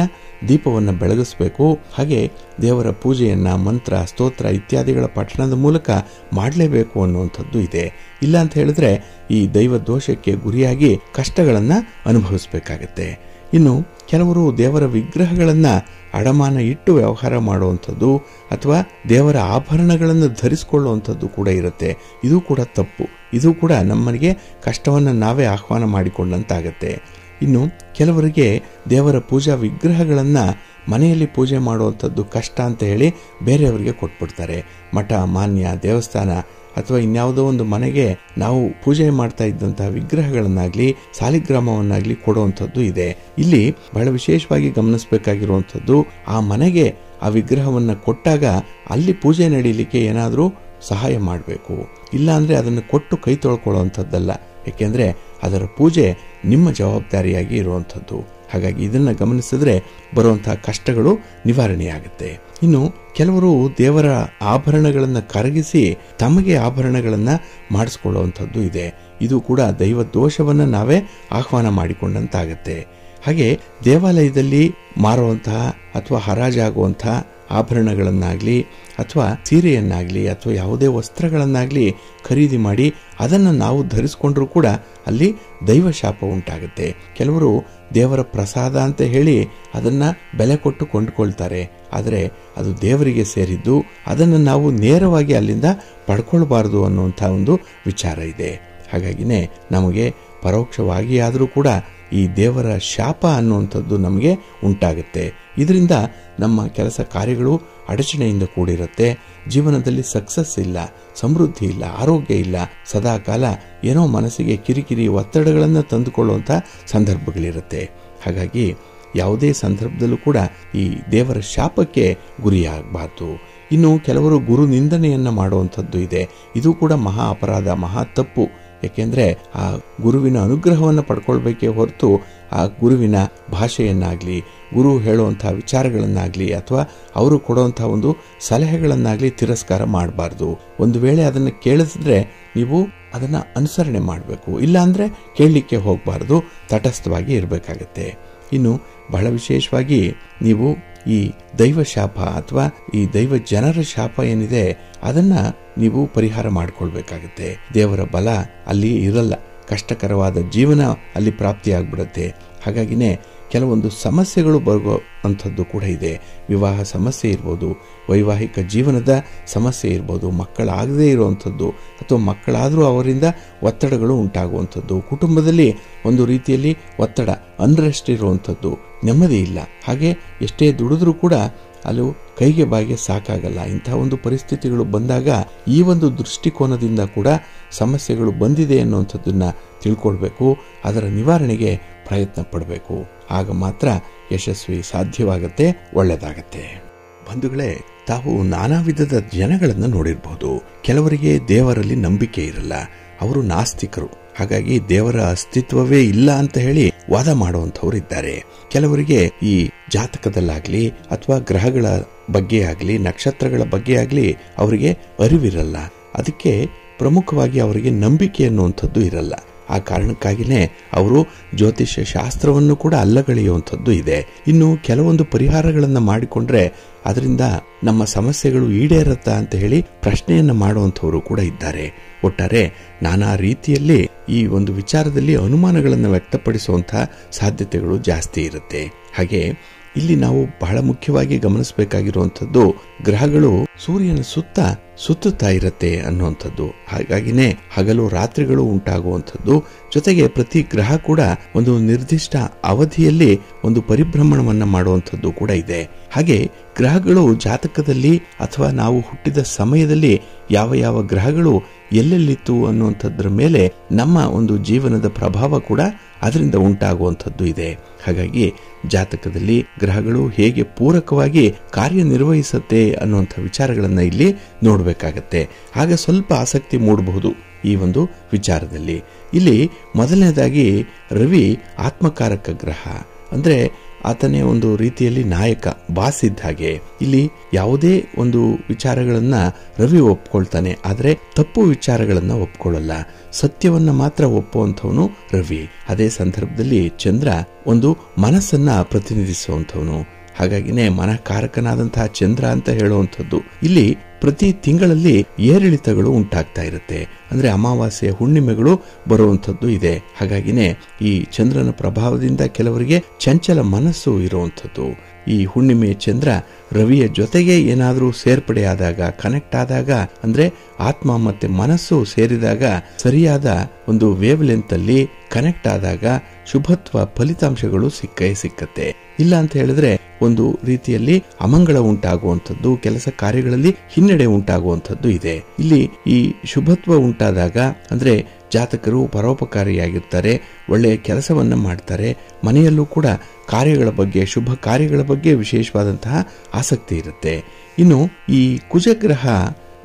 ದೀಪವನ್ನು ಬೆಳಗಿಸ್ಬೇಕು. ಹಾಗೆ ದೇವರ ಪೂಜೆಯನ್ನು ಮಂತ್ರ, ಸ್ತೋತ್ರ ಇತ್ಯಾದಿಗಳ ಪಠಣದ ಮೂಲಕ ಮಾಡಲೇಬೇಕು ಅನ್ನುವಂಥದ್ದು ಇದೆ. ಇಲ್ಲ ಅಂತ ಹೇಳಿದ್ರೆ ಈ ದೈವ ದೋಷಕ್ಕೆ ಗುರಿಯಾಗಿ ಕಷ್ಟಗಳನ್ನು ಅನುಭವಿಸಬೇಕಾಗತ್ತೆ. ಇನ್ನು ಕೆಲವರು ದೇವರ ವಿಗ್ರಹಗಳನ್ನು ಅಡಮಾನ ಇಟ್ಟು ವ್ಯವಹಾರ ಮಾಡುವಂಥದ್ದು ಅಥವಾ ದೇವರ ಆಭರಣಗಳನ್ನು ಧರಿಸಿಕೊಳ್ಳುವಂಥದ್ದು ಕೂಡ ಇರುತ್ತೆ. ಇದು ಕೂಡ ತಪ್ಪು. ಇದು ಕೂಡ ನಮ್ಮನಿಗೆ ಕಷ್ಟವನ್ನು ನಾವೇ ಆಹ್ವಾನ ಮಾಡಿಕೊಂಡಂತಾಗತ್ತೆ. ಇನ್ನು ಕೆಲವರಿಗೆ ದೇವರ ಪೂಜಾ ವಿಗ್ರಹಗಳನ್ನು ಮನೆಯಲ್ಲಿ ಪೂಜೆ ಮಾಡುವಂಥದ್ದು ಕಷ್ಟ ಅಂತ ಹೇಳಿ ಬೇರೆಯವರಿಗೆ ಕೊಟ್ಬಿಡ್ತಾರೆ. ಮಠ, ಮಾನ್ಯ, ದೇವಸ್ಥಾನ ಅಥವಾ ಇನ್ಯಾವುದೋ ಒಂದು ಮನೆಗೆ ನಾವು ಪೂಜೆ ಮಾಡ್ತಾ ಇದ್ದಂತಹ ವಿಗ್ರಹಗಳನ್ನಾಗ್ಲಿ ಸಾಲಿಗ್ರಾಮವನ್ನಾಗ್ಲಿ ಕೊಡುವಂಥದ್ದು ಇದೆ. ಇಲ್ಲಿ ಬಹಳ ವಿಶೇಷವಾಗಿ ಗಮನಿಸಬೇಕಾಗಿರುವಂಥದ್ದು, ಆ ಮನೆಗೆ ಆ ವಿಗ್ರಹವನ್ನು ಕೊಟ್ಟಾಗ ಅಲ್ಲಿ ಪೂಜೆ ನಡೀಲಿಕ್ಕೆ ಏನಾದರೂ ಸಹಾಯ ಮಾಡಬೇಕು. ಇಲ್ಲ ಅಂದರೆ ಅದನ್ನು ಕೊಟ್ಟು ಕೈ ತೊಳ್ಕೊಳ್ಳುವಂಥದ್ದಲ್ಲ. ಏಕೆಂದರೆ ಅದರ ಪೂಜೆ ನಿಮ್ಮ ಜವಾಬ್ದಾರಿಯಾಗಿ ಇರುವಂಥದ್ದು. ಹಾಗಾಗಿ ಇದನ್ನು ಗಮನಿಸಿದ್ರೆ ಬರುವಂತಹ ಕಷ್ಟಗಳು ನಿವಾರಣೆಯಾಗುತ್ತೆ. ಇನ್ನು ಕೆಲವರು ದೇವರ ಆಭರಣಗಳನ್ನು ಕರಗಿಸಿ ತಮಗೆ ಆಭರಣಗಳನ್ನು ಮಾಡಿಸ್ಕೊಳ್ಳುವಂಥದ್ದು ಇದೆ. ಇದು ಕೂಡ ದೈವ ದೋಷವನ್ನು ನಾವೇ ಆಹ್ವಾನ ಮಾಡಿಕೊಂಡಂತಾಗತ್ತೆ. ಹಾಗೆ ದೇವಾಲಯದಲ್ಲಿ ಮಾರುವಂತಹ ಅಥವಾ ಹರಾಜಾಗುವಂತಹ ಆಭರಣಗಳನ್ನಾಗಲಿ ಅಥವಾ ಸೀರೆಯನ್ನಾಗಲಿ ಅಥವಾ ಯಾವುದೇ ವಸ್ತ್ರಗಳನ್ನಾಗಲಿ ಖರೀದಿ ಮಾಡಿ ಅದನ್ನು ನಾವು ಧರಿಸ್ಕೊಂಡ್ರೂ ಕೂಡ ಅಲ್ಲಿ ದೈವ ಶಾಪ ಉಂಟಾಗುತ್ತೆ. ಕೆಲವರು ದೇವರ ಪ್ರಸಾದ ಅಂತ ಹೇಳಿ ಅದನ್ನು ಬೆಲೆ ಕೊಟ್ಟು ಕೊಂಡುಕೊಳ್ತಾರೆ. ಆದರೆ ಅದು ದೇವರಿಗೆ ಸೇರಿದ್ದು, ಅದನ್ನು ನಾವು ನೇರವಾಗಿ ಅಲ್ಲಿಂದ ಪಡ್ಕೊಳ್ಬಾರ್ದು ಅನ್ನುವಂಥ ಒಂದು ವಿಚಾರ ಇದೆ. ಹಾಗಾಗಿನೇ ನಮಗೆ ಪರೋಕ್ಷವಾಗಿ ಆದರೂ ಕೂಡ ಈ ದೇವರ ಶಾಪ ಅನ್ನುವಂಥದ್ದು ನಮಗೆ ಉಂಟಾಗುತ್ತೆ. ಇದರಿಂದ ನಮ್ಮ ಕೆಲಸ ಕಾರ್ಯಗಳು ಅಡಚಣೆಯಿಂದ ಕೂಡಿರುತ್ತೆ. ಜೀವನದಲ್ಲಿ ಸಕ್ಸಸ್ ಇಲ್ಲ, ಸಮೃದ್ಧಿ ಇಲ್ಲ, ಆರೋಗ್ಯ ಇಲ್ಲ. ಸದಾಕಾಲ ಏನೋ ಮನಸ್ಸಿಗೆ ಕಿರಿಕಿರಿ ಒತ್ತಡಗಳನ್ನು ತಂದುಕೊಳ್ಳುವಂಥ ಸಂದರ್ಭಗಳಿರುತ್ತೆ. ಹಾಗಾಗಿ ಯಾವುದೇ ಸಂದರ್ಭದಲ್ಲೂ ಕೂಡ ಈ ದೇವರ ಶಾಪಕ್ಕೆ ಗುರಿಯಾಗಬಾರ್ದು. ಇನ್ನು ಕೆಲವರು ಗುರು ನಿಂದನೆಯನ್ನು ಮಾಡುವಂಥದ್ದು ಇದೆ. ಇದು ಕೂಡ ಮಹಾ ಅಪರಾಧ, ಮಹಾ ತಪ್ಪು. ಏಕೆಂದರೆ ಆ ಗುರುವಿನ ಅನುಗ್ರಹವನ್ನು ಪಡ್ಕೊಳ್ಬೇಕೇ ಹೊರತು ಆ ಗುರುವಿನ ಭಾಷೆಯನ್ನಾಗಲಿ, ಗುರು ಹೇಳುವಂಥ ವಿಚಾರಗಳನ್ನಾಗಲಿ ಅಥವಾ ಅವರು ಕೊಡುವಂಥ ಒಂದು ಸಲಹೆಗಳನ್ನಾಗಲಿ ತಿರಸ್ಕಾರ ಮಾಡಬಾರ್ದು. ಒಂದು ವೇಳೆ ಅದನ್ನು ಕೇಳಿಸಿದ್ರೆ ನೀವು ಅದನ್ನು ಅನುಸರಣೆ ಮಾಡಬೇಕು. ಇಲ್ಲ ಅಂದರೆ ಕೇಳಲಿಕ್ಕೆ ಹೋಗಬಾರ್ದು, ತಟಸ್ಥವಾಗಿ ಇರಬೇಕಾಗತ್ತೆ. ಇನ್ನು ಬಹಳ ವಿಶೇಷವಾಗಿ ನೀವು ಈ ದೈವ ಶಾಪ ಅಥವಾ ಈ ದೈವ ಜನರ ಶಾಪ ಏನಿದೆ ಅದನ್ನು ನೀವು ಪರಿಹಾರ ಮಾಡಿಕೊಳ್ಬೇಕಾಗತ್ತೆ. ದೇವರ ಬಲ ಅಲ್ಲಿ ಇರಲ್ಲ, ಕಷ್ಟಕರವಾದ ಜೀವನ ಅಲ್ಲಿ ಪ್ರಾಪ್ತಿಯಾಗ್ಬಿಡುತ್ತೆ. ಹಾಗಾಗಿನೇ ಕೆಲವೊಂದು ಸಮಸ್ಯೆಗಳು ಬರುವಂಥದ್ದು ಕೂಡ ಇದೆ. ವಿವಾಹ ಸಮಸ್ಯೆ ಇರ್ಬೋದು, ವೈವಾಹಿಕ ಜೀವನದ ಸಮಸ್ಯೆ ಇರ್ಬೋದು, ಮಕ್ಕಳಾಗದೇ ಇರುವಂಥದ್ದು ಅಥವಾ ಮಕ್ಕಳಾದರೂ ಅವರಿಂದ ಒತ್ತಡಗಳು ಉಂಟಾಗುವಂಥದ್ದು, ಕುಟುಂಬದಲ್ಲಿ ಒಂದು ರೀತಿಯಲ್ಲಿ ಒತ್ತಡ, ಅನ್ರೆಸ್ಟ್ ಇರುವಂಥದ್ದು, ನೆಮ್ಮದಿ ಇಲ್ಲ. ಹಾಗೆ ಎಷ್ಟೇ ದುಡಿದ್ರೂ ಕೂಡ ಅದು ಕೈಗೆ ಬಾಯಿಗೆ ಸಾಕಾಗಲ್ಲ. ಇಂತಹ ಒಂದು ಪರಿಸ್ಥಿತಿಗಳು ಬಂದಾಗ ಈ ಒಂದು ದೃಷ್ಟಿಕೋನದಿಂದ ಕೂಡ ಸಮಸ್ಯೆಗಳು ಬಂದಿದೆ ಅನ್ನುವಂಥದ್ದನ್ನ ತಿಳ್ಕೊಳ್ಬೇಕು, ಅದರ ನಿವಾರಣೆಗೆ ಪ್ರಯತ್ನ ಪಡಬೇಕು. ಆಗ ಮಾತ್ರ ಯಶಸ್ವಿ ಸಾಧ್ಯವಾಗತ್ತೆ, ಒಳ್ಳೆಯದಾಗತ್ತೆ. ಬಂಧುಗಳೇ, ತಾವು ನಾನಾ ವಿಧದ ಜನಗಳನ್ನು ನೋಡಿರಬಹುದು. ಕೆಲವರಿಗೆ ದೇವರಲ್ಲಿ ನಂಬಿಕೆ ಇರಲ್ಲ, ಅವರು ನಾಸ್ತಿಕರು. ಹಾಗಾಗಿ ದೇವರ ಅಸ್ತಿತ್ವವೇ ಇಲ್ಲ ಅಂತ ಹೇಳಿ ವಾದ ಮಾಡುವಂಥವ್ರು ಇದ್ದಾರೆ. ಕೆಲವರಿಗೆ ಈ ಜಾತಕದಲ್ಲಾಗ್ಲಿ ಅಥವಾ ಗ್ರಹಗಳ ಬಗ್ಗೆ ಆಗಲಿ, ನಕ್ಷತ್ರಗಳ ಬಗ್ಗೆ ಆಗಲಿ ಅವರಿಗೆ ಅರಿವಿರಲ್ಲ. ಅದಕ್ಕೆ ಪ್ರಮುಖವಾಗಿ ಅವರಿಗೆ ನಂಬಿಕೆ ಅನ್ನುವಂಥದ್ದು ಇರಲ್ಲ. ಆ ಕಾರಣಕ್ಕಾಗಿಯೇ ಅವರು ಜ್ಯೋತಿಷ್ಯ ಶಾಸ್ತ್ರವನ್ನು ಕೂಡ ಅಲ್ಲಗಳೆಯುವಂಥದ್ದು ಇದೆ. ಇನ್ನು ಕೆಲವೊಂದು ಪರಿಹಾರಗಳನ್ನು ಮಾಡಿಕೊಂಡ್ರೆ ಅದರಿಂದ ನಮ್ಮ ಸಮಸ್ಯೆಗಳು ಈಡೇರತ್ತಾ ಅಂತ ಹೇಳಿ ಪ್ರಶ್ನೆಯನ್ನ ಮಾಡುವಂಥವರು ಕೂಡ ಇದ್ದಾರೆ. ಒಟ್ಟಾರೆ ನಾನಾ ರೀತಿಯಲ್ಲಿ ಈ ಒಂದು ವಿಚಾರದಲ್ಲಿ ಅನುಮಾನಗಳನ್ನು ವ್ಯಕ್ತಪಡಿಸುವಂತಹ ಸಾಧ್ಯತೆಗಳು ಜಾಸ್ತಿ ಇರುತ್ತೆ. ಹಾಗೆ ಇಲ್ಲಿ ನಾವು ಬಹಳ ಮುಖ್ಯವಾಗಿ ಗಮನಿಸಬೇಕಾಗಿರುವಂಥದ್ದು, ಗ್ರಹಗಳು ಸೂರ್ಯನ ಸುತ್ತುತ್ತಾ ಇರುತ್ತೆ ಅನ್ನುವಂಥದ್ದು. ಹಾಗಾಗಿನೇ ಹಗಲು ರಾತ್ರಿಗಳು ಉಂಟಾಗುವಂಥದ್ದು. ಜೊತೆಗೆ ಪ್ರತಿ ಗ್ರಹ ಕೂಡ ಒಂದು ನಿರ್ದಿಷ್ಟ ಅವಧಿಯಲ್ಲಿ ಒಂದು ಪರಿಭ್ರಮಣವನ್ನ ಮಾಡುವಂಥದ್ದು ಕೂಡ ಇದೆ. ಹಾಗೆ ಗ್ರಹಗಳು ಜಾತಕದಲ್ಲಿ ಅಥವಾ ನಾವು ಹುಟ್ಟಿದ ಸಮಯದಲ್ಲಿ ಯಾವ ಯಾವ ಗ್ರಹಗಳು ಎಲ್ಲೆಲ್ಲಿತ್ತು ಅನ್ನುವಂಥದ್ರ ಮೇಲೆ ನಮ್ಮ ಒಂದು ಜೀವನದ ಪ್ರಭಾವ ಕೂಡ ಅದರಿಂದ ಉಂಟಾಗುವಂಥದ್ದು ಇದೆ. ಹಾಗಾಗಿ ಜಾತಕದಲ್ಲಿ ಗ್ರಹಗಳು ಹೇಗೆ ಪೂರಕವಾಗಿ ಕಾರ್ಯನಿರ್ವಹಿಸುತ್ತೆ ಅನ್ನುವಂಥ ವಿಚಾರಗಳನ್ನ ಇಲ್ಲಿ ನೋಡಬೇಕಾಗತ್ತೆ. ಆಗ ಸ್ವಲ್ಪ ಆಸಕ್ತಿ ಮೂಡಬಹುದು ಈ ಒಂದು ವಿಚಾರದಲ್ಲಿ. ಇಲ್ಲಿ ಮೊದಲನೇದಾಗಿ ರವಿ ಆತ್ಮಕಾರಕ ಗ್ರಹ, ಅಂದ್ರೆ ಆತನೇ ಒಂದು ರೀತಿಯಲ್ಲಿ ನಾಯಕ, ಬಾಸ್ ಇದ್ದ ಹಾಗೆ. ಇಲ್ಲಿ ಯಾವುದೇ ಒಂದು ವಿಚಾರಗಳನ್ನ ರವಿ ಒಪ್ಕೊಳ್ತಾನೆ, ಆದ್ರೆ ತಪ್ಪು ವಿಚಾರಗಳನ್ನ ಒಪ್ಕೊಳ್ಳಲ್ಲ. ಸತ್ಯವನ್ನ ಮಾತ್ರ ಒಪ್ಪುವಂಥವನು ರವಿ. ಅದೇ ಸಂದರ್ಭದಲ್ಲಿ ಚಂದ್ರ ಒಂದು ಮನಸ್ಸನ್ನ ಪ್ರತಿನಿಧಿಸುವಂಥವನು. ಹಾಗಾಗಿನೇ ಮನಕಾರಕನಾದಂತಹ ಚಂದ್ರ ಅಂತ ಹೇಳುವಂಥದ್ದು. ಇಲ್ಲಿ ಪ್ರತಿ ತಿಂಗಳಲ್ಲಿ ಏರಿಳಿತಗಳು ಉಂಟಾಗ್ತಾ ಇರುತ್ತೆ. ಅಂದ್ರೆ ಅಮಾವಾಸ್ಯೆ, ಹುಣ್ಣಿಮೆಗಳು ಬರುವಂಥದ್ದು ಇದೆ. ಹಾಗಾಗಿನೇ ಈ ಚಂದ್ರನ ಪ್ರಭಾವದಿಂದ ಕೆಲವರಿಗೆ ಚಂಚಲ ಮನಸ್ಸು ಇರುವಂಥದ್ದು. ಈ ಹುಣ್ಣಿಮೆ ಚಂದ್ರ ರವಿಯ ಜೊತೆಗೆ ಏನಾದರೂ ಸೇರ್ಪಡೆಯಾದಾಗ, ಕನೆಕ್ಟ್ ಆದಾಗ, ಅಂದ್ರೆ ಆತ್ಮ ಮತ್ತೆ ಮನಸ್ಸು ಸೇರಿದಾಗ, ಸರಿಯಾದ ಒಂದು ವೇವ್ ಲೆಂತ್ ಅಲ್ಲಿ ಕನೆಕ್ಟ್ ಆದಾಗ ಶುಭತ್ವ ಫಲಿತಾಂಶಗಳು ಸಿಕ್ಕತ್ತೆ. ಇಲ್ಲ ಅಂತ ಹೇಳಿದ್ರೆ ಒಂದು ರೀತಿಯಲ್ಲಿ ಅಮಂಗಳ ಉಂಟಾಗುವಂಥದ್ದು, ಕೆಲಸ ಕಾರ್ಯಗಳಲ್ಲಿ ಹಿನ್ನಡೆ ಉಂಟಾಗುವಂಥದ್ದು ಇದೆ. ಇಲ್ಲಿ ಈ ಶುಭತ್ವ ಉಂಟಾದಾಗ ಅಂದ್ರೆ ಜಾತಕರು ಪರೋಪಕಾರಿಯಾಗಿರ್ತಾರೆ, ಒಳ್ಳೆಯ ಕೆಲಸವನ್ನ ಮಾಡ್ತಾರೆ. ಮನೆಯಲ್ಲೂ ಕೂಡ ಕಾರ್ಯಗಳ ಬಗ್ಗೆ, ಶುಭ ಕಾರ್ಯಗಳ ಬಗ್ಗೆ ವಿಶೇಷವಾದಂತಹ ಆಸಕ್ತಿ ಇರುತ್ತೆ. ಇನ್ನು ಈ ಕುಜಗ್ರಹ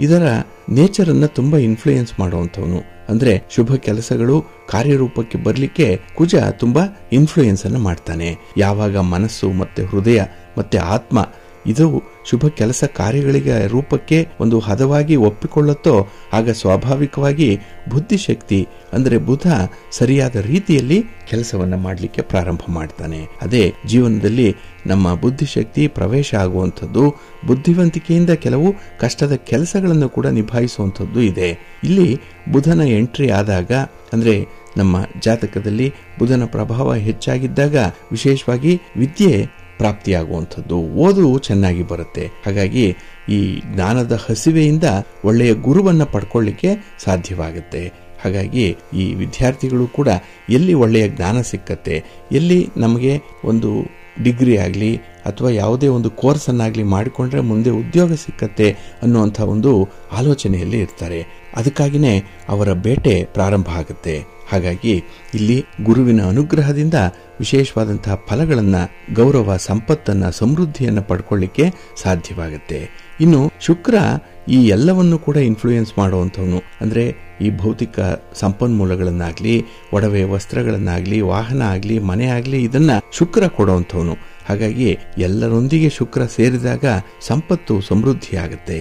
ಇದರ ನೇಚರ್ ಅನ್ನ ತುಂಬಾ ಇನ್ಫ್ಲೂಯೆನ್ಸ್ ಮಾಡುವಂಥವನು. ಅಂದ್ರೆ ಶುಭ ಕೆಲಸಗಳು ಕಾರ್ಯರೂಪಕ್ಕೆ ಬರಲಿಕ್ಕೆ ಕುಜ ತುಂಬಾ ಇನ್ಫ್ಲೂಯೆನ್ಸ್ ಅನ್ನ ಮಾಡ್ತಾನೆ. ಯಾವಾಗ ಮನಸ್ಸು ಮತ್ತೆ ಹೃದಯ ಮತ್ತೆ ಆತ್ಮ ಇದು ಶುಭ ಕೆಲಸ ಕಾರ್ಯಗಳಿಗೆ ರೂಪಕ್ಕೆ ಒಂದು ಹದವಾಗಿ ಒಪ್ಪಿಕೊಳ್ಳುತ್ತೋ, ಆಗ ಸ್ವಾಭಾವಿಕವಾಗಿ ಬುದ್ಧಿಶಕ್ತಿ ಅಂದ್ರೆ ಬುಧ ಸರಿಯಾದ ರೀತಿಯಲ್ಲಿ ಕೆಲಸವನ್ನ ಮಾಡಲಿಕ್ಕೆ ಪ್ರಾರಂಭ ಮಾಡ್ತಾನೆ. ಅದೇ ಜೀವನದಲ್ಲಿ ನಮ್ಮ ಬುದ್ಧಿಶಕ್ತಿ ಪ್ರವೇಶ ಆಗುವಂಥದ್ದು, ಬುದ್ಧಿವಂತಿಕೆಯಿಂದ ಕೆಲವು ಕಷ್ಟದ ಕೆಲಸಗಳನ್ನು ಕೂಡ ನಿಭಾಯಿಸುವಂಥದ್ದು ಇದೆ. ಇಲ್ಲಿ ಬುಧನ ಎಂಟ್ರಿ ಆದಾಗ ಅಂದ್ರೆ ನಮ್ಮ ಜಾತಕದಲ್ಲಿ ಬುಧನ ಪ್ರಭಾವ ಹೆಚ್ಚಾಗಿದ್ದಾಗ ವಿಶೇಷವಾಗಿ ವಿದ್ಯೆ ಪ್ರಾಪ್ತಿಯಾಗುವಂಥದ್ದು, ಓದು ಚೆನ್ನಾಗಿ ಬರುತ್ತೆ. ಹಾಗಾಗಿ ಈ ಜ್ಞಾನದ ಹಸಿವೆಯಿಂದ ಒಳ್ಳೆಯ ಗುರುವನ್ನ ಪಡ್ಕೊಳ್ಳಿಕ್ಕೆ ಸಾಧ್ಯವಾಗುತ್ತೆ. ಹಾಗಾಗಿ ಈ ವಿದ್ಯಾರ್ಥಿಗಳು ಕೂಡ ಎಲ್ಲಿ ಒಳ್ಳೆಯ ಜ್ಞಾನ ಸಿಕ್ಕತ್ತೆ, ಎಲ್ಲಿ ನಮಗೆ ಒಂದು ಡಿಗ್ರಿ ಆಗಲಿ ಅಥವಾ ಯಾವುದೇ ಒಂದು ಕೋರ್ಸ್ ಅನ್ನಾಗಲಿ ಮಾಡಿಕೊಂಡ್ರೆ ಮುಂದೆ ಉದ್ಯೋಗ ಸಿಕ್ಕತ್ತೆ ಅನ್ನುವಂಥ ಒಂದು ಆಲೋಚನೆಯಲ್ಲಿ ಇರ್ತಾರೆ. ಅದಕ್ಕಾಗಿಯೇ ಅವರ ಬೇಟೆ ಪ್ರಾರಂಭ ಆಗುತ್ತೆ. ಹಾಗಾಗಿ ಇಲ್ಲಿ ಗುರುವಿನ ಅನುಗ್ರಹದಿಂದ ವಿಶೇಷವಾದಂತಹ ಫಲಗಳನ್ನ, ಗೌರವ, ಸಂಪತ್ತನ್ನ, ಸಮೃದ್ಧಿಯನ್ನ ಪಡ್ಕೊಳ್ಳಿಕ್ಕೆ ಸಾಧ್ಯವಾಗುತ್ತೆ. ಇನ್ನು ಶುಕ್ರ ಈ ಎಲ್ಲವನ್ನು ಕೂಡ ಇನ್ಫ್ಲೂಯೆನ್ಸ್ ಮಾಡುವಂಥವನು. ಅಂದ್ರೆ ಈ ಭೌತಿಕ ಸಂಪನ್ಮೂಲಗಳನ್ನಾಗ್ಲಿ, ಒಡವೆ ವಸ್ತ್ರಗಳನ್ನಾಗ್ಲಿ, ವಾಹನ ಆಗ್ಲಿ, ಮನೆ ಆಗ್ಲಿ, ಇದನ್ನ ಶುಕ್ರ ಕೊಡುವಂಥವನು. ಹಾಗಾಗಿ ಎಲ್ಲರೊಂದಿಗೆ ಶುಕ್ರ ಸೇರಿದಾಗ ಸಂಪತ್ತು ಸಮೃದ್ಧಿಯಾಗುತ್ತೆ.